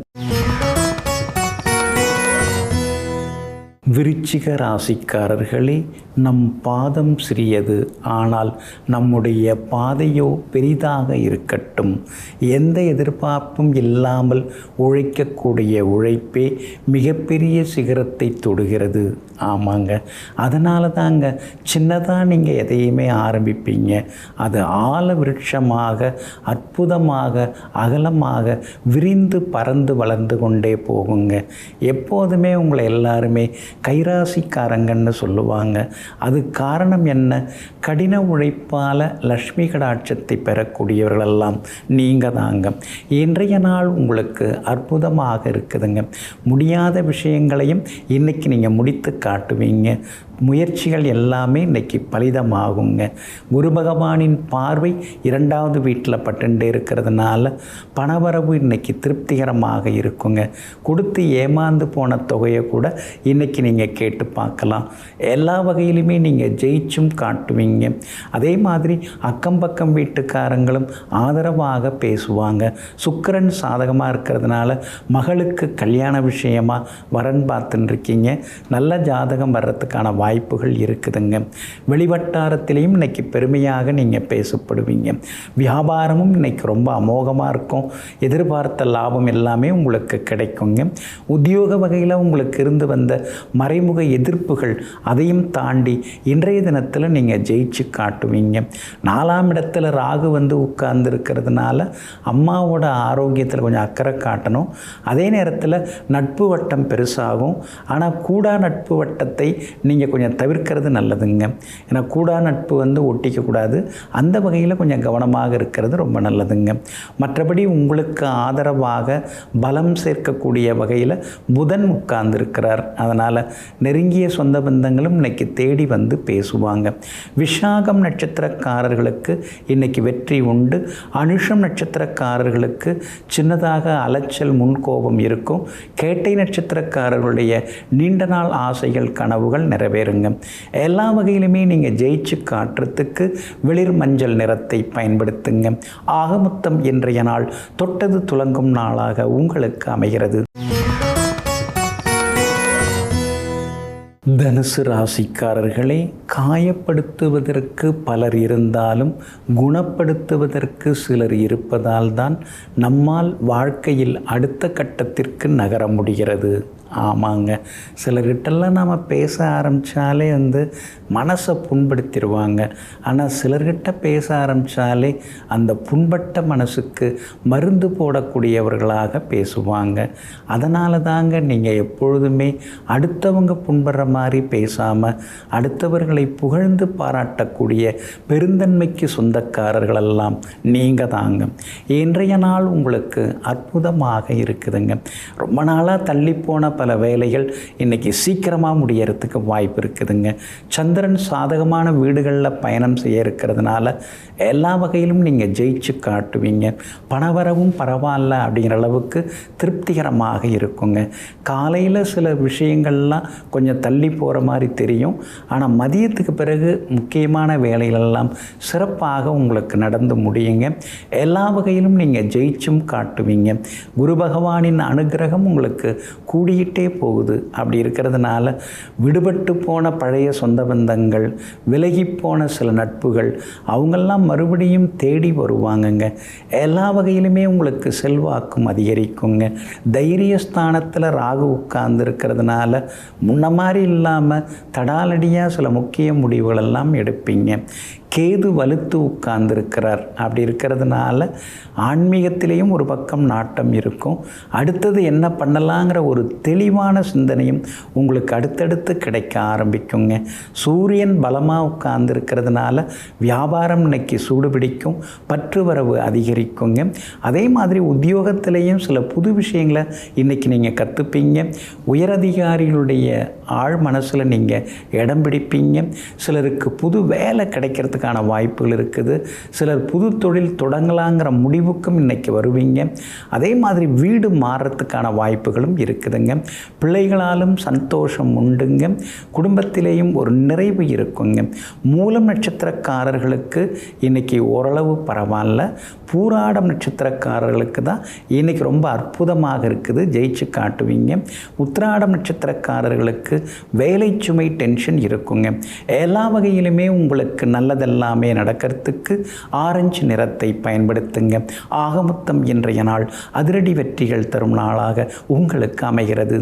விருச்சிக ராசிக்காரர்களே, நம் பாதம் சிறியது, ஆனால் நம்முடைய பாதையோ பெரிதாக இருக்கட்டும். எந்த எதிர்பார்ப்பும் இல்லாமல் உழைக்கக்கூடிய உழைப்பே மிகப்பெரிய சிகரத்தை தொடுகிறது. ஆமாங்க, அதனால தாங்க சின்னதாக நீங்கள் எதையுமே ஆரம்பிப்பீங்க, அது ஆல விருட்சமாக அற்புதமாக அகலமாக விரிந்து பறந்து வளர்ந்து கொண்டே போகுங்க. எப்போதுமே உங்களை எல்லாருமே கைராசிக்காரங்கன்னு சொல்லுவாங்க. அது காரணம் என்ன? கடின உழைப்பால் லக்ஷ்மி கடாட்சத்தை பெறக்கூடியவர்களெல்லாம் நீங்கள் தாங்க. இன்றைய நாள் உங்களுக்கு அற்புதமாக இருக்குதுங்க. முடியாத விஷயங்களையும் இன்றைக்கி நீங்கள் முடித்து காட்டுவீங்க. முயற்சிகள் எல்லாமே இன்றைக்கி பலிதமாகுங்க. குரு பகவானின் பார்வை 2வது வீட்டில் பட்டுண்டே இருக்கிறதுனால பணவரவு இன்றைக்கி திருப்திகரமாக இருக்குங்க. கொடுத்து ஏமாந்து போன தொகையை கூட இன்றைக்கி நீங்கள் கேட்டு பார்க்கலாம். எல்லா வகையிலுமே நீங்கள் ஜெயிச்சும் காட்டுவீங்க. அதே மாதிரி அக்கம் பக்கம் வீட்டுக்காரங்களும் ஆதரவாக பேசுவாங்க. சுக்கிரன் சாதகமாக இருக்கிறதுனால மகளுக்கு கல்யாண விஷயமாக வரன் பார்த்துன்னு இருக்கீங்க. நல்ல ஜாதகம் வர்றதுக்கான வாய்ப்புகள் இருக்குதுங்க. வெளிவட்டாரத்திலையும் இன்றைக்கி பெருமையாக நீங்கள் பேசப்படுவீங்க. வியாபாரமும் இன்றைக்கி ரொம்ப அமோகமாக இருக்கும். எதிர்பார்த்த லாபம் எல்லாமே உங்களுக்கு கிடைக்குங்க. உத்தியோக வகையில் உங்களுக்கு இருந்து வந்த மறைமுக எதிர்ப்புகள் அதையும் தாண்டி இன்றைய தினத்தில் நீங்கள் ஜெயிச்சு காட்டுவீங்க. 4ஆம் இடத்துல ராகு வந்து உட்கார்ந்து இருக்கிறதுனால அம்மாவோட ஆரோக்கியத்தில் கொஞ்சம் அக்கறை காட்டணும். அதே நேரத்தில் நட்பு வட்டம் பெருசாகும். ஆனால் கூடா நட்பு வட்டத்தை நீங்கள் கொஞ்சம் தவிர்க்கிறது நல்லதுங்க. ஏன்னா கூடா நட்பு வந்து ஒட்டிக்கக்கூடாது. அந்த வகையில் கொஞ்சம் கவனமாக இருக்கிறது ரொம்ப நல்லதுங்க. மற்றபடி உங்களுக்கு ஆதரவாக பலம் சேர்க்கக்கூடிய வகையில் புதன் உட்கார்ந்துருக்கிறார். அதனால் நெருங்கிய சொந்த பந்தங்களும் இன்றைக்கி தேடி வந்து பேசுவாங்க. விஷாகம் நட்சத்திரக்காரர்களுக்கு இன்றைக்கி வெற்றி உண்டு. அனுஷம் நட்சத்திரக்காரர்களுக்கு சின்னதாக அலைச்சல் முன்கோபம் இருக்கும். கேட்டை நட்சத்திரக்காரர்களுடைய நீண்ட நாள் ஆசைகள் கனவுகள் நிறைவேறுங்க. எல்லா வகையிலுமே நீங்கள் ஜெயிச்சு காட்டுறதுக்கு வெளிர் மஞ்சள் நிறத்தை பயன்படுத்துங்க. ஆக மொத்தம் இன்றைய நாள் தொட்டது துலங்கும் நாளாக உங்களுக்கு அமைகிறது. தனுசு ராசிக்காரர்களே, காயப்படுத்துவதற்கு பலர் இருந்தாலும் குணப்படுத்துவதற்கு சிலர் இருப்பதால் தான் நம்மால் வாழ்க்கையில் அடுத்த கட்டத்திற்கு நகர முடிகிறது. ஆமாங்க, சிலர்கிட்டலாம் நாம் பேச ஆரம்பித்தாலே மனசை புண்படுத்திடுவாங்க. ஆனால் சிலர்கிட்ட பேச ஆரம்பித்தாலே அந்த புண்பட்ட மனசுக்கு மருந்து போடக்கூடியவர்களாக பேசுவாங்க. அதனால தாங்க நீங்கள் எப்பொழுதுமே அடுத்தவங்க புண்படுற மாதிரி பேசாமல் அடுத்தவர்களை புகழ்ந்து பாராட்டக்கூடிய பெருந்தன்மைக்கு சொந்தக்காரர்களெல்லாம் நீங்கள் தாங்க. இன்றைய நாள் உங்களுக்கு அற்புதமாக இருக்குதுங்க. ரொம்ப நாளாக தள்ளிப்போன பல வேலைகள் இன்றைக்கி சீக்கிரமாக முடியறதுக்கு வாய்ப்பு இருக்குதுங்க. சந்திரன் சாதகமான வீடுகளில் பயணம் செய்ய இருக்கிறதுனால எல்லா வகையிலும் நீங்கள் ஜெயிச்சு காட்டுவீங்க. பணவரவும் பரவாயில்ல அப்படிங்கிற அளவுக்கு திருப்திகரமாக இருக்குங்க. காலையில் சில விஷயங்கள்லாம் கொஞ்சம் தள்ளி போகிற மாதிரி தெரியும். ஆனால் மதியத்துக்கு பிறகு முக்கியமான வேலைகளெல்லாம் சிறப்பாக உங்களுக்கு நடந்து முடியுங்க. எல்லா வகையிலும் நீங்கள் ஜெயிச்சும் காட்டுவீங்க. குரு பகவானின் அனுகிரகம் உங்களுக்கு கூடியிட்டே போகுது. அப்படி இருக்கிறதுனால விடுபட்டு போன பழைய சொந்த பந்தங்கள், விலகி போன சில நட்புகள், அவங்கெல்லாம் மறுபடியும் தேடி வருவாங்கங்க. எல்லா வகையிலுமே உங்களுக்கு செல்வாக்கும் அதிகரிக்குங்க. தைரியஸ்தானத்தில் ராகு உட்கார்ந்து இருக்கிறதுனால முன்ன மாதிரி இல்லாமல் தடாலடியாக சில முக்கிய முடிவுகளெல்லாம் எடுப்பீங்க. கேது வலுத்து உட்கார்ந்துருக்கிறார். அப்படி இருக்கிறதுனால ஆன்மீகத்திலேயும் ஒரு பக்கம் நாட்டம் இருக்கும். அடுத்தது என்ன பண்ணலாங்கிற ஒரு தெளிவான சிந்தனையும் உங்களுக்கு அடுத்தடுத்து கிடைக்க ஆரம்பிக்குங்க. சூரியன் பலமாக உட்கார்ந்துருக்கிறதுனால வியாபாரம் இன்னைக்கு சூடுபிடிக்கும், பற்று வரவு அதிகரிக்குங்க. அதே மாதிரி உத்தியோகத்திலேயும் சில புது விஷயங்களை இன்றைக்கி நீங்கள் கற்றுப்பீங்க. உயரதிகாரிகளுடைய ஆழ் மனசில் நீங்கள் இடம் பிடிப்பீங்க. சிலருக்கு புது வேலை கிடைக்கிறதுக்கான வாய்ப்புகள் இருக்குது. சிலர் புது தொழில் தொடங்கலாங்கிற முடிவுக்கும் இன்றைக்கி வருவீங்க. அதே மாதிரி வீடு மாறுறதுக்கான வாய்ப்புகளும் இருக்குதுங்க. பிள்ளைகளாலும் சந்தோஷம் உண்டுங்க. குடும்பத்திலேயும் ஒரு நிறைவு இருக்குங்க. மூலம் நட்சத்திரக்காரர்களுக்கு இன்றைக்கி ஓரளவு பரவாயில்ல. பூராடம் நட்சத்திரக்காரர்களுக்கு தான் இன்றைக்கி ரொம்ப அற்புதமாக இருக்குது, ஜெயிச்சு காட்டுவீங்க. உத்திராடம் நட்சத்திரக்காரர்களுக்கு வேலை சுமை டென்ஷன் இருக்குங்க. எல்லா வகையிலுமே உங்களுக்கு நல்லதெல்லாமே நடக்கிறதுக்கு ஆரஞ்சு நிறத்தை பயன்படுத்துங்க. ஆகமொத்தம் இன்றைய நாள் அதிரடி வெற்றிகள் தரும் நாளாக உங்களுக்கு அமைகிறது.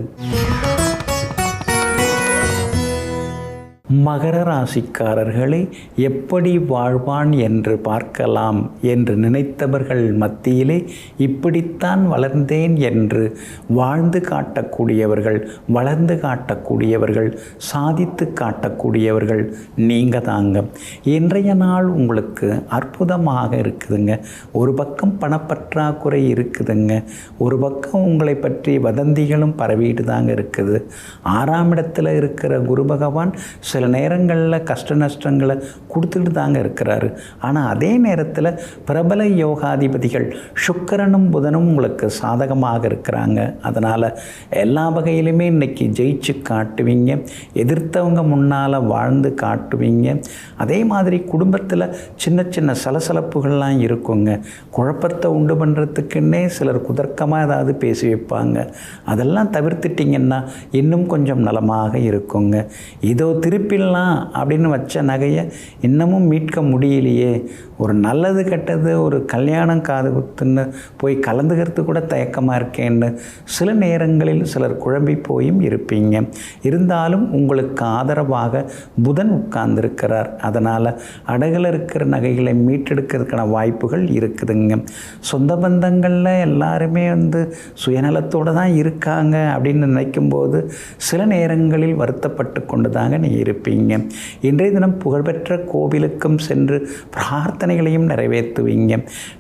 மகர ராசிக்காரர்களை எப்படி வாழ்வான் என்று பார்க்கலாம் என்று நினைத்தவர்கள் மத்தியிலே இப்படித்தான் வளர்ந்தேன் என்று வாழ்ந்து காட்டக்கூடியவர்கள், வளர்ந்து காட்டக்கூடியவர்கள், சாதித்து காட்டக்கூடியவர்கள் நீங்கள் தாங்க. இன்றைய நாள் உங்களுக்கு அற்புதமாக இருக்குதுங்க. ஒரு பக்கம் பணப்பற்றாக்குறை இருக்குதுங்க. ஒரு பக்கம் உங்களை பற்றி வதந்திகளும் பரவிட்டு தாங்க இருக்குது. 6ஆம் இடத்துல இருக்கிற குரு பகவான் சில நேரங்களில் கஷ்ட நஷ்டங்களை கொடுத்துட்டு தாங்க இருக்கிறாரு. ஆனால் அதே நேரத்தில் பிரபல யோகாதிபதிகள் சுக்கிரனும் புதனும் உங்களுக்கு சாதகமாக இருக்கிறாங்க. அதனால் எல்லா வகையிலுமே இன்றைக்கி ஜெயிச்சு காட்டுவீங்க. எதிர்த்தவங்க முன்னால் வாழ்ந்து காட்டுவீங்க. அதே மாதிரி குடும்பத்தில் சின்ன சின்ன சலசலப்புகள்லாம் இருக்குங்க. குழப்பத்தை உண்டு பண்ணுறதுக்குன்னே சிலர் குதர்க்கமாக ஏதாவது பேசி வைப்பாங்க. அதெல்லாம் தவிர்த்துட்டிங்கன்னா இன்னும் கொஞ்சம் நலமாக இருக்குங்க. இதோ திருப்பிடலாம் அப்படின்னு வச்ச நகையை இன்னமும் மீட்க முடியலையே, ஒரு நல்லது கெட்டது ஒரு கல்யாணம் காது குத்துன்னு போய் கலந்துக்கிறது கூட தயக்கமாக இருக்கேன்னு சில நேரங்களில் சிலர் குழம்பி போயும் இருப்பீங்க. இருந்தாலும் உங்களுக்கு ஆதரவாக புதன் உட்கார்ந்துருக்கிறார். அதனால் அடகில் இருக்கிற நகைகளை மீட்டெடுக்கிறதுக்கான வாய்ப்புகள் இருக்குதுங்க. சொந்த பந்தங்களில் எல்லாருமே சுயநலத்தோடு தான் இருக்காங்க அப்படின்னு நினைக்கும்போது சில நேரங்களில் வருத்தப்பட்டு கொண்டு தாங்க நீ இருப்பீங்க. இன்றைய தினம் புகழ்பெற்ற கோவிலுக்கும் சென்று பிரார்த்தனைகளையும் நிறைவேற்றுவீங்க.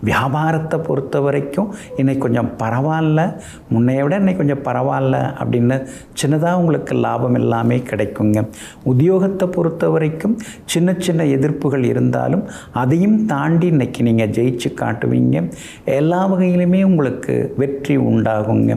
வியாபாரத்தை பொறுத்த வரைக்கும் இன்னைக்கு கொஞ்சம் பரவாயில்ல, முன்னைய விட இன்னைக்கு கொஞ்சம் பரவாயில்ல அப்படின்னு சின்னதாக உங்களுக்கு லாபம் எல்லாமே கிடைக்குங்க. உத்தியோகத்தை பொறுத்த வரைக்கும் சின்ன சின்ன எதிர்ப்புகள் இருந்தாலும் அதையும் தாண்டி இன்னைக்கு நீங்கள் ஜெயிச்சு காட்டுவீங்க. எல்லா வகையிலுமே உங்களுக்கு வெற்றி உண்டாகுங்க.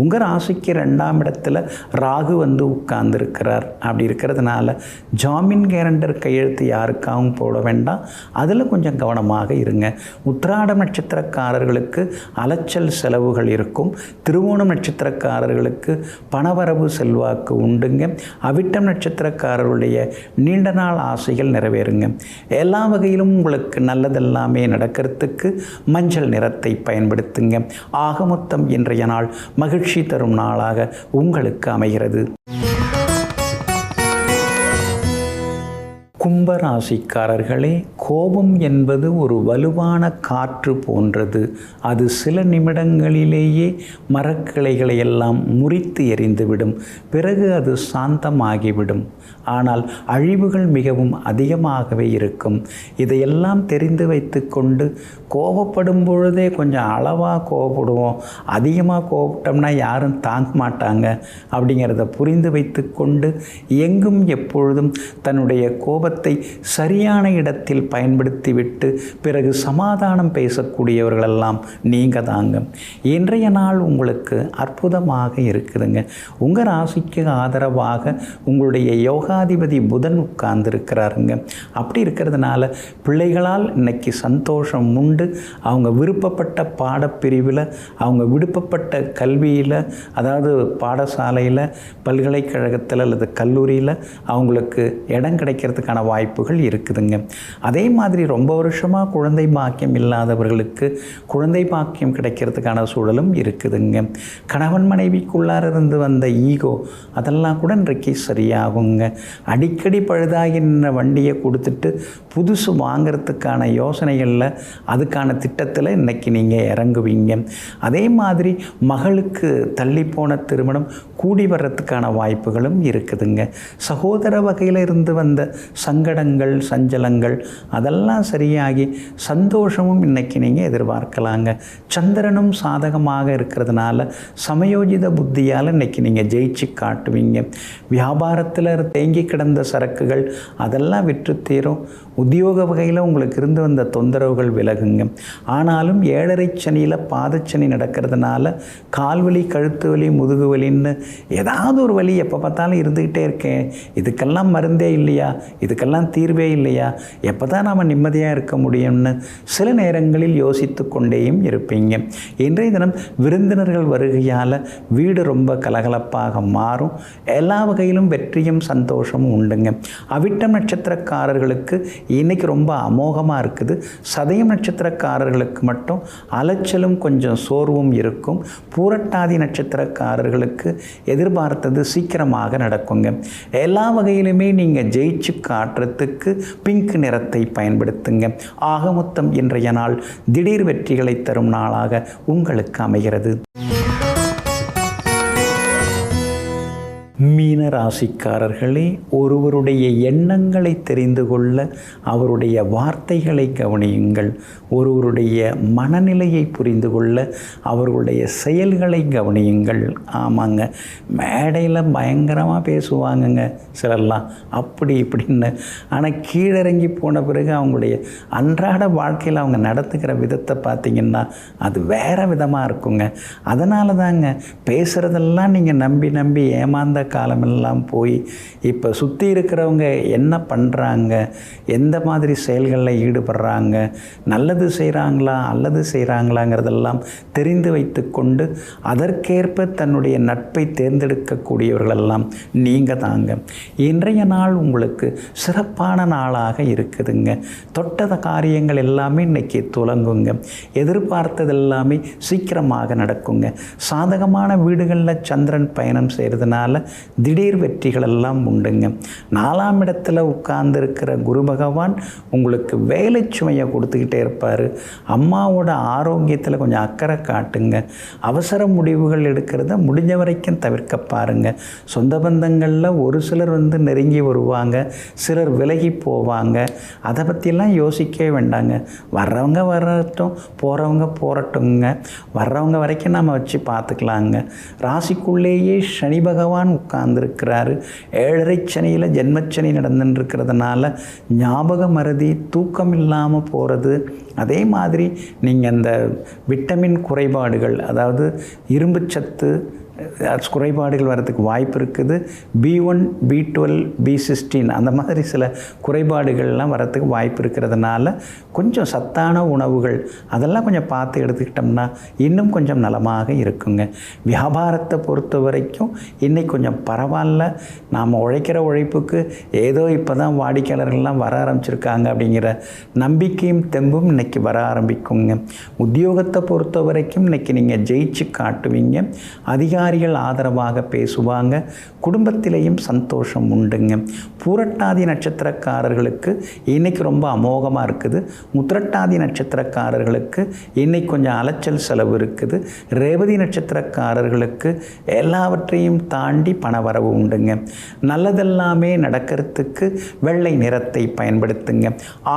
உங்கள் ராசிக்கு 2ஆம் இடத்துல ராகு உட்கார்ந்துருக்கிறார். அப்படி இருக்கிறதுனால ஜாமீன் கேரண்டர் கையெழுத்து யாருக்காகவும் போட வேண்டாம், அதில் கொஞ்சம் கவனமாக இருங்க. உத்திராடம் நட்சத்திரக்காரர்களுக்கு அலைச்சல் செலவுகள் இருக்கும். திருவோணம் நட்சத்திரக்காரர்களுக்கு பணவரவு செல்வாக்கு உண்டுங்க. அவிட்டம் நட்சத்திரக்காரர்களுடைய நீண்ட நாள் ஆசைகள் நிறைவேறுங்க. எல்லா வகையிலும் உங்களுக்கு நல்லதெல்லாமே நடக்கிறதுக்கு மஞ்சள் நிறத்தை பயன்படுத்துங்க. ஆக மொத்தம் இன்றைய நாள் மகிழ்ச்சி தரும் நாளாக உங்களுக்கு அமைகிறது. கும்பராசிக்காரர்களே, கோபம் என்பது ஒரு வலுவான காற்று போன்றது. அது சில நிமிடங்களிலேயே மரக்கிளைகளை எல்லாம் முறித்து எறிந்துவிடும். பிறகு அது சாந்தமாகிவிடும். ஆனால் அழிவுகள் மிகவும் அதிகமாகவே இருக்கும். இதையெல்லாம் தெரிந்து வைத்து கொண்டு கோபப்படும் பொழுதே கொஞ்சம் அளவாக கோபப்படுவோம், அதிகமாக கோபப்பட்டோம்னா யாரும் தாங்க மாட்டாங்க அப்படிங்கிறத புரிந்து வைத்து கொண்டு எங்கும் எப்பொழுதும் தன்னுடைய கோபத்தை சரியான இடத்தில் பயன்படுத்திவிட்டு பிறகு சமாதானம் பேசக்கூடியவர்களெல்லாம் நீங்கள் தாங்க. இன்றைய நாள் உங்களுக்கு அற்புதமாக இருக்குதுங்க. உங்கள் ராசிக்கு ஆதரவாக உங்களுடைய யோகாதிபதி புதன் உட்கார்ந்துருக்கிறாருங்க. அப்படி இருக்கிறதுனால பிள்ளைகளால் இன்னைக்கு சந்தோஷம் உண்டு. அவங்க விருப்பப்பட்ட பாடப்பிரிவில், அவங்க விருப்பப்பட்ட கல்வியில், அதாவது பாடசாலையில், பல்கலைக்கழகத்தில் அல்லது கல்லூரியில் அவங்களுக்கு இடம் கிடைக்கிறதுக்கான வாய்ப்புகள் இருக்குதுங்க. அதே மாதிரி ரொம்ப வருஷமாக குழந்தை பாக்கியம் இல்லாதவர்களுக்கு குழந்தை பாக்கியம் கிடைக்கிறதுக்கான சூழலும் இருக்குதுங்க. கணவன் மனைவிக்குள்ளார இருந்து வந்த ஈகோ அதெல்லாம் கூட இன்றைக்கு சரியாகுங்க. அடிக்கடி பழுதாகி நின்ற வண்டியை கொடுத்துட்டு புதுசு வாங்கிறதுக்கான யோசனைகளில் அதுக்கான திட்டத்தில் இன்றைக்கி நீங்கள் இறங்குவீங்க. அதே மாதிரி மகளுக்கு தள்ளி போன திருமணம் கூடி வர்றதுக்கான வாய்ப்புகளும் இருக்குதுங்க. சகோதர வகையில் இருந்து வந்த சங்கடங்கள், சஞ்சலங்கள் அதெல்லாம் சரியாகி சந்தோஷமும் இன்றைக்கி நீங்கள் எதிர்பார்க்கலாங்க. சந்திரனும் சாதகமாக இருக்கிறதுனால சமயோஜித புத்தியால் இன்றைக்கி நீங்கள் ஜெயிச்சு காட்டுவீங்க. வியாபாரத்தில் தேங்கி கிடந்த சரக்குகள் அதெல்லாம் விற்று தீரும். உத்தியோக வகையில் உங்களுக்கு இருந்து வந்த தொந்தரவுகள் விலகுங்க. ஆனாலும் 7.5 சனியில் பாதச்சனி நடக்கிறதுனால கால்வலி, கழுத்து வலி, முதுகு வலின்னு ஏதாவது ஒரு வலி எப்போ பார்த்தாலும் இருந்துக்கிட்டே இருக்கேன், இதுக்கெல்லாம் மருந்தே இல்லையா, இதுக்கெல்லாம் தீர்வே இல்லையா, எப்போ தான் நாம் நிம்மதியாக இருக்க முடியும்னு சில நேரங்களில் யோசித்து கொண்டேயும் இருப்பீங்க. இன்றைய தினம் விருந்தினர்கள் வருகையால் வீடு ரொம்ப கலகலப்பாக மாறும். எல்லா வகையிலும் வெற்றியும் சந்தோஷமும் உண்டுங்க. அவிட்டம் நட்சத்திரக்காரர்களுக்கு இன்னைக்கு ரொம்ப அமோகமாக இருக்குது. சதயம் நட்சத்திரக்காரர்களுக்கு மட்டும் அலைச்சலும் கொஞ்சம் சோர்வும் இருக்கும். பூரட்டாதி நட்சத்திரக்காரர்களுக்கு எதிர்பார்த்தது சீக்கிரமாக நடக்குங்க. எல்லா வகையிலுமே நீங்கள் ஜெயிச்சு காட்டுறதுக்கு பிங்க் நிறத்தை பயன்படுத்துங்க. ஆக மொத்தம் இன்றைய நாள் திடீர் வெற்றிகளை தரும் நாளாக உங்களுக்கு அமைகிறது. மீன ராசிக்காரர்களே, ஒருவருடைய எண்ணங்களை தெரிந்து கொள்ள அவருடைய வார்த்தைகளை கவனியுங்கள். ஒருவருடைய மனநிலையை புரிந்து கொள்ள அவர்களுடைய செயல்களை கவனியுங்கள். ஆமாங்க, மேடையில் பயங்கரமாக பேசுவாங்கங்க சிலர்லாம், அப்படி இப்படின்னு. ஆனால் கீழிறங்கி போன பிறகு அவங்களுடைய அன்றாட வாழ்க்கையில் அவங்க நடத்துக்கிற விதத்தை பார்த்திங்கன்னா அது வேறு விதமாக இருக்குங்க. அதனால தாங்க பேசுகிறதெல்லாம் நீங்கள் நம்பி நம்பி ஏமாந்த காலமெல்லாம் போய் இப்போ சுற்றி இருக்கிறவங்க என்ன பண்ணுறாங்க, எந்த மாதிரி செயல்களில் ஈடுபடுறாங்க, நல்லது செய்கிறாங்களா அல்லது செய்கிறாங்களாங்கிறதெல்லாம் தெரிந்து வைத்து கொண்டு அதற்கேற்ப தன்னுடைய நட்பை தேர்ந்தெடுக்கக்கூடியவர்களெல்லாம் நீங்கள் தாங்க. இன்றைய நாள் உங்களுக்கு சிறப்பான நாளாக இருக்குதுங்க. தொட்டத காரியங்கள் எல்லாமே இன்றைக்கி துலங்குங்க. எதிர்பார்த்தது எல்லாமே சீக்கிரமாக நடக்குங்க. சாதகமான வீடுகளில் சந்திரன் பயணம் செய்கிறதுனால திடீர் வெற்றிகள் எல்லாம் உண்டுங்க. 4ஆம் இடத்துல உட்கார்ந்துருக்கிற குரு பகவான் உங்களுக்கு வேலை சுமையை கொடுத்துக்கிட்டே இருப்பார். அம்மாவோட ஆரோக்கியத்தில் கொஞ்சம் அக்கறை காட்டுங்க. அவசர முடிவுகள் எடுக்கிறத முடிஞ்ச வரைக்கும் தவிர்க்க பாருங்க. சொந்த பந்தங்களில் ஒரு சிலர் நெருங்கி வருவாங்க, சிலர் விலகி போவாங்க. அதை பற்றியெல்லாம் யோசிக்கவே வேண்டாங்க. வர்றவங்க வரட்டும், போகிறவங்க போகட்டுங்க. வர்றவங்க வரைக்கும் நம்ம வச்சு பார்த்துக்கலாங்க. ராசிக்குள்ளேயே சனி பகவான் உட்கார்ந்துருக்கிறாரு. 7.5 சனியில் ஜென்மச்சனி நடந்துட்டுருக்கிறதுனால ஞாபக மறதி, தூக்கம் இல்லாமல் போகிறது, அதே மாதிரி நீங்கள் அந்த விட்டமின் குறைபாடுகள், அதாவது இரும்புச்சத்து குறைபாடுகள் வரதுக்கு வாய்ப்பு இருக்குது. B1, B12, B16 அந்த மாதிரி சில குறைபாடுகள்லாம் வரத்துக்கு வாய்ப்பு இருக்கிறதுனால கொஞ்சம் சத்தான உணவுகள் அதெல்லாம் கொஞ்சம் பார்த்து எடுத்துக்கிட்டோம்னா இன்னும் கொஞ்சம் நலமாக இருக்குங்க. வியாபாரத்தை பொறுத்த வரைக்கும் இன்றைக்கி கொஞ்சம் பரவாயில்ல. நாம் உழைக்கிற உழைப்புக்கு ஏதோ இப்போ தான் வாடிக்கையாளர்கள்லாம் வர ஆரம்பிச்சிருக்காங்க அப்படிங்கிற நம்பிக்கையும் தெம்பும் இன்றைக்கி வர ஆரம்பிக்குங்க. உத்தியோகத்தை பொறுத்த வரைக்கும் இன்றைக்கி நீங்கள் ஜெயிச்சு காட்டுவீங்க. அதிகாரிகள் ஆதரவாக பேசுவாங்க. குடும்பத்திலேயும் சந்தோஷம் உண்டுங்க. பூரட்டாதி நட்சத்திரக்காரர்களுக்கு இன்னைக்கு ரொம்ப அமோகமாக இருக்குது. உத்திரட்டாதி நட்சத்திரக்காரர்களுக்கு இன்னைக்கு கொஞ்சம் அலைச்சல் செலவு இருக்குது. ரேவதி நட்சத்திரக்காரர்களுக்கு எல்லாவற்றையும் தாண்டி பணவரவு உண்டுங்க. நல்லதெல்லாமே நடக்கிறதுக்கு வெள்ளை நிறத்தை பயன்படுத்துங்க.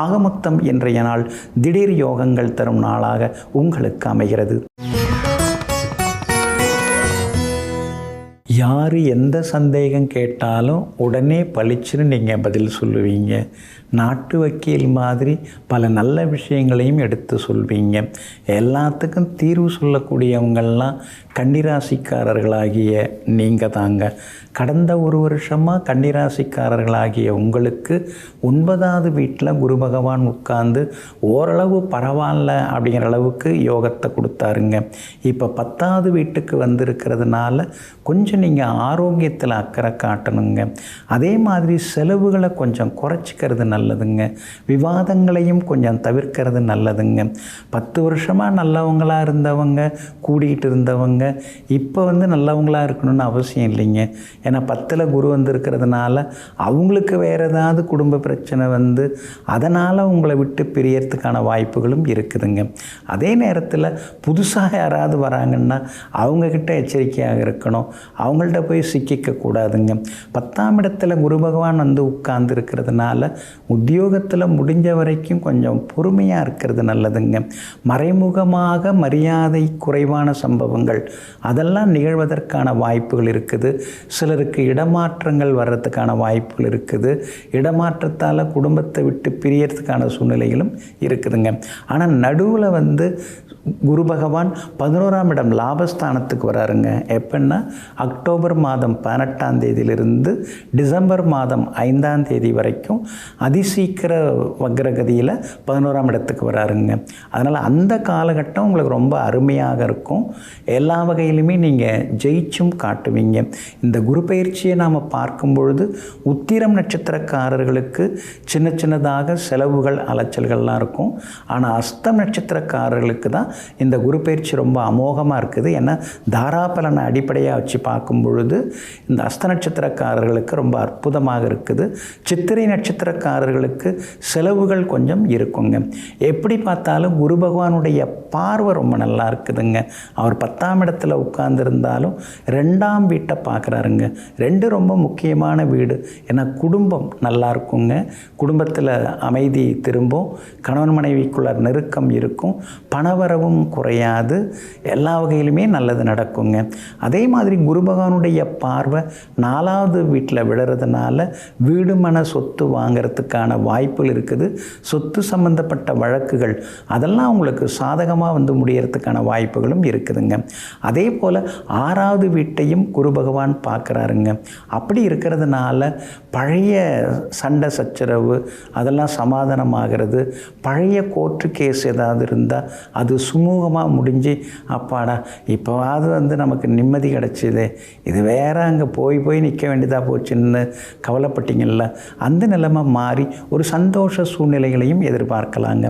ஆக மொத்தம் இன்றைய நாள் திடீர் யோகங்கள் தரும் நாளாக உங்களுக்கு அமைகிறது. யார் எந்த சந்தேகம் கேட்டாலும் உடனே பளிச்சுன்னு நீங்கள் பதில் சொல்லுவீங்க. நாட்டு வக்கீல் மாதிரி பல நல்ல விஷயங்களையும் எடுத்து சொல்வீங்க. எல்லாத்துக்கும் தீர்வு சொல்லக்கூடியவங்கள்லாம் கன்னிராசிக்காரர்களாகிய நீங்கள் தாங்க. கடந்த ஒரு வருஷமாக கன்னிராசிக்காரர்களாகிய உங்களுக்கு 9வது வீட்டில் குரு பகவான் உட்கார்ந்து ஓரளவு பரவாயில்ல அப்படிங்கிற அளவுக்கு யோகத்தை கொடுத்தாருங்க. இப்போ 10வது வீட்டுக்கு வந்திருக்கிறதுனால கொஞ்சம் நீங்கள் ஆரோக்கியத்தில் அக்கறை காட்டணுங்க. அதே மாதிரி செலவுகளை கொஞ்சம் குறைச்சிக்கிறது நல்லதுங்க. விவாதங்களையும் கொஞ்சம் தவிர்க்கிறது நல்லதுங்க. 10 வருஷமாக நல்லவங்களாக இருந்தவங்க, கூடிகிட்டு இருந்தவங்க இப்போ நல்லவங்களாக இருக்கணும்னு அவசியம் இல்லைங்க. ஏன்னா 10ல் குரு வந்திருக்கிறதுனால அவங்களுக்கு வேறு ஏதாவது குடும்ப பிரச்சனை அதனால் உங்களை விட்டு பிரியறதுக்கான வாய்ப்புகளும் இருக்குதுங்க. அதே நேரத்தில் புதுசாக யாராவது வராங்கன்னா அவங்கக்கிட்ட எச்சரிக்கையாக இருக்கணும். அவங்கள்ட்ட போய் சிக்கிக்க கூடாதுங்க. 10ஆம் இடத்துல குரு பகவான் உட்கார்ந்து இருக்கிறதுனால உத்தியோகத்தில் முடிஞ்ச வரைக்கும் கொஞ்சம் பொறுமையாக இருக்கிறது நல்லதுங்க. மறைமுகமாக மரியாதை குறைவான சம்பவங்கள் அதெல்லாம் நிகழ்வதற்கான வாய்ப்புகள் இருக்குது. சிலருக்கு இடமாற்றங்கள் வர்றதுக்கான வாய்ப்புகள் இருக்குது. இடமாற்றத்தால் குடும்பத்தை விட்டு பிரியறதுக்கான சூழ்நிலைகளும் இருக்குதுங்க. ஆனால் நடுவில் குரு பகவான் 11ஆம் இடம் லாபஸ்தானத்துக்கு வராருங்க. எப்படின்னா அக்டோபர் மாதம் 18ஆம் தேதியிலிருந்து டிசம்பர் மாதம் 5ஆம் தேதி வரைக்கும் அதிசீக்கிர வக்ரகதியில் 11ஆம் இடத்துக்கு வராருங்க. அதனால் அந்த காலகட்டம் உங்களுக்கு ரொம்ப அருமையாக இருக்கும். எல்லா வகையிலுமே நீங்கள் ஜெயிச்சும் காட்டுவீங்க. இந்த குரு பயிற்சியை நாம் பார்க்கும் பொழுது உத்திரம் நட்சத்திரக்காரர்களுக்கு சின்ன சின்னதாக செலவுகள் அலைச்சல்கள்லாம் இருக்கும். ஆனால் அஸ்தம் நட்சத்திரக்காரர்களுக்கு தான் இந்த குரு பயிற்சி ரொம்ப அமோகமாக இருக்குது. ஏன்னா தாராபலனை அடிப்படையாக வச்சு பார்க்கும் பொழுது இந்த அஸ்த நட்சத்திரக்காரர்களுக்கு ரொம்ப அற்புதமாக இருக்குது. சித்திரை நட்சத்திரக்காரர்களுக்கு செலவுகள் கொஞ்சம் இருக்குங்க. எப்படி பார்த்தாலும் குரு பகவானுடைய பார்வை ரொம்ப நல்லா இருக்குதுங்க. அவர் 10ஆம் இடத்துல உட்கார்ந்துருந்தாலும் 2ஆம் வீட்டை பார்க்குறாருங்க. 2 ரொம்ப முக்கியமான வீடு. ஏன்னா குடும்பம் நல்லா இருக்குங்க. குடும்பத்தில் அமைதி திரும்பும். கணவன் மனைவிக்குள்ள நெருக்கம் இருக்கும். பணவரவும் குறையாது. எல்லா வகையிலுமே நல்லது நடக்குங்க. அதே மாதிரி குரு பகவானுடைய பார்வை 4வது வீட்டில் விடுறதுனால வீடு மன சொத்து வாங்கிறதுக்கான வாய்ப்புகள் இருக்குது. சொத்து சம்பந்தப்பட்ட வழக்குகள் அதெல்லாம் உங்களுக்கு சாதகமாக முடியறதுக்கான வாய்ப்புகளும் இருக்குதுங்க. அதே போல் 6வது வீட்டையும் குரு பகவான் பார்க்குறாருங்க. அப்படி இருக்கிறதுனால பழைய சண்டை சச்சரவு அதெல்லாம் சமாதானமாகிறது. பழைய கோர்ட்டு கேஸ் ஏதாவது இருந்தால் அது சுமூகமாக முடிஞ்சு அப்பாடா இப்போவாது நமக்கு நிம்மதி கிடச்சிது, இது வேற அங்கே போய் நிற்க வேண்டியதாக போச்சுன்னு கவலைப்பட்டீங்கள்ல, அந்த நிலைமை மாறி ஒரு சந்தோஷ சூழ்நிலைகளையும் எதிர்பார்க்கலாங்க.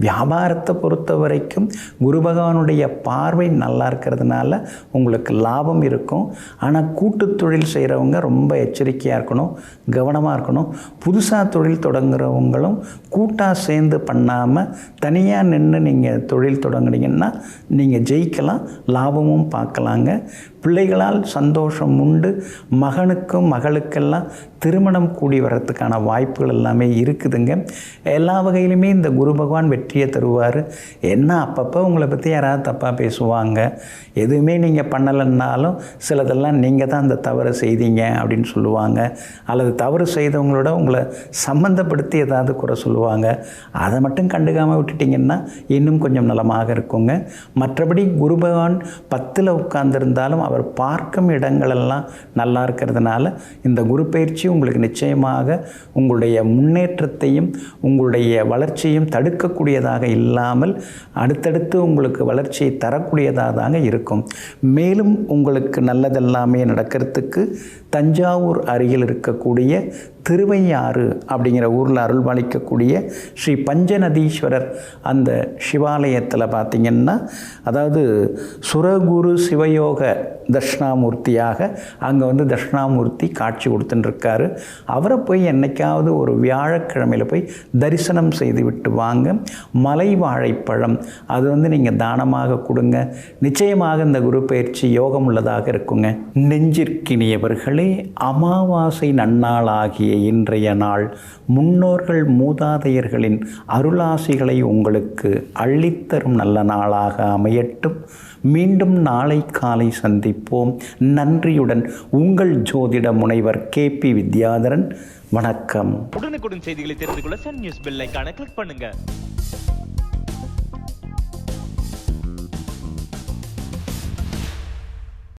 வியாபாரத்தை பொறுத்த வரைக்கும் குரு பகவானுடைய பார்வை நல்லா இருக்கிறதுனால உங்களுக்கு லாபம் இருக்கும். ஆனால் கூட்டு தொழில் செய்கிறவங்க ரொம்ப எச்சரிக்கையாக இருக்கணும், கவனமாக இருக்கணும். புதுசாக தொழில் தொடங்குறவங்களும் கூட்டாக சேர்ந்து பண்ணாமல் தனியாக நின்று நீங்கள் தொழில் தொடங்குனீங்கன்னா நீங்கள் ஜெயிக்கலாம், லாபமும் பார்க்கலாங்க. பிள்ளைகளால் சந்தோஷம் உண்டு. மகனுக்கும் மகளுக்கெல்லாம் திருமணம் கூடி வர்றதுக்கான வாய்ப்புகள் எல்லாமே இருக்குதுங்க. எல்லா வகையிலுமே இந்த குரு பகவான் வெற்றியை தருவார். என்ன அப்பப்போ உங்களை பற்றி யாராவது தப்பாக பேசுவாங்க, எதுவுமே நீங்கள் பண்ணலைன்னாலும் சிலதெல்லாம் நீங்கள் தான் அந்த தவறை செய்தீங்க அப்படின்னு சொல்லுவாங்க, அல்லது தவறு செய்தவங்களோட உங்களை சம்மந்தப்படுத்தி ஏதாவது குறை சொல்லுவாங்க. அதை மட்டும் கண்டுக்காமல் விட்டுட்டிங்கன்னா இன்னும் கொஞ்சம் நலமாக இருக்குங்க. மற்றபடி குரு பகவான் 10ல் உட்கார்ந்திருந்தாலும் அவர் பார்க்கும் இடங்களெல்லாம் நல்லா இருக்கிறதுனால இந்த குரு பயிற்சி உங்களுக்கு நிச்சயமாக உங்களுடைய முன்னேற்றத்தையும் உங்களுடைய வளர்ச்சியும் தடுக்கக்கூடியதாக இல்லாமல் அடுத்தடுத்து உங்களுக்கு வளர்ச்சியை தரக்கூடியதாக தாங்க இருக்கும். மேலும் உங்களுக்கு நல்லதெல்லாமே நடக்கிறதுக்கு தஞ்சாவூர் அருகில் இருக்கக்கூடிய திருவையாறு அப்படிங்கிற ஊரில் அருள்பாலிக்கக்கூடிய ஸ்ரீ பஞ்சநதீஸ்வரர் அந்த சிவாலயத்தில் பார்த்திங்கன்னா, அதாவது சுரகுரு சிவயோக தட்சிணாமூர்த்தியாக அங்கே வந்து தட்சிணாமூர்த்தி காட்சி கொடுத்துட்டுருக்காரு. அவரை போய் என்னைக்காவது ஒரு வியாழக்கிழமையில் போய் தரிசனம் செய்து விட்டு வாங்க. மலை வாழைப்பழம் அது வந்து நீங்கள் தானமாக கொடுங்க. நிச்சயமாக இந்த குரு பயிற்சி யோகம் உள்ளதாக இருக்குங்க. நெஞ்சிற்கினியவர்களே, அமாவாசை நன்னாளாகிய இன்றைய நாள் முன்னோர்கள் மூதாதையர்களின் அருளாசிகளை உங்களுக்கு அள்ளித்தரும் நல்ல நாளாக அமையட்டும். மீண்டும் நாளை காலை சந்திப்போம். நன்றியுடன் உங்கள் ஜோதிட முனைவர் KP வித்யாதரன். வணக்கம். உடனுக்குடன் செய்திகளை தெரிந்து கொள்ள சன் நியூஸ் பெல் ஐகானை கிளிக் பண்ணுங்க.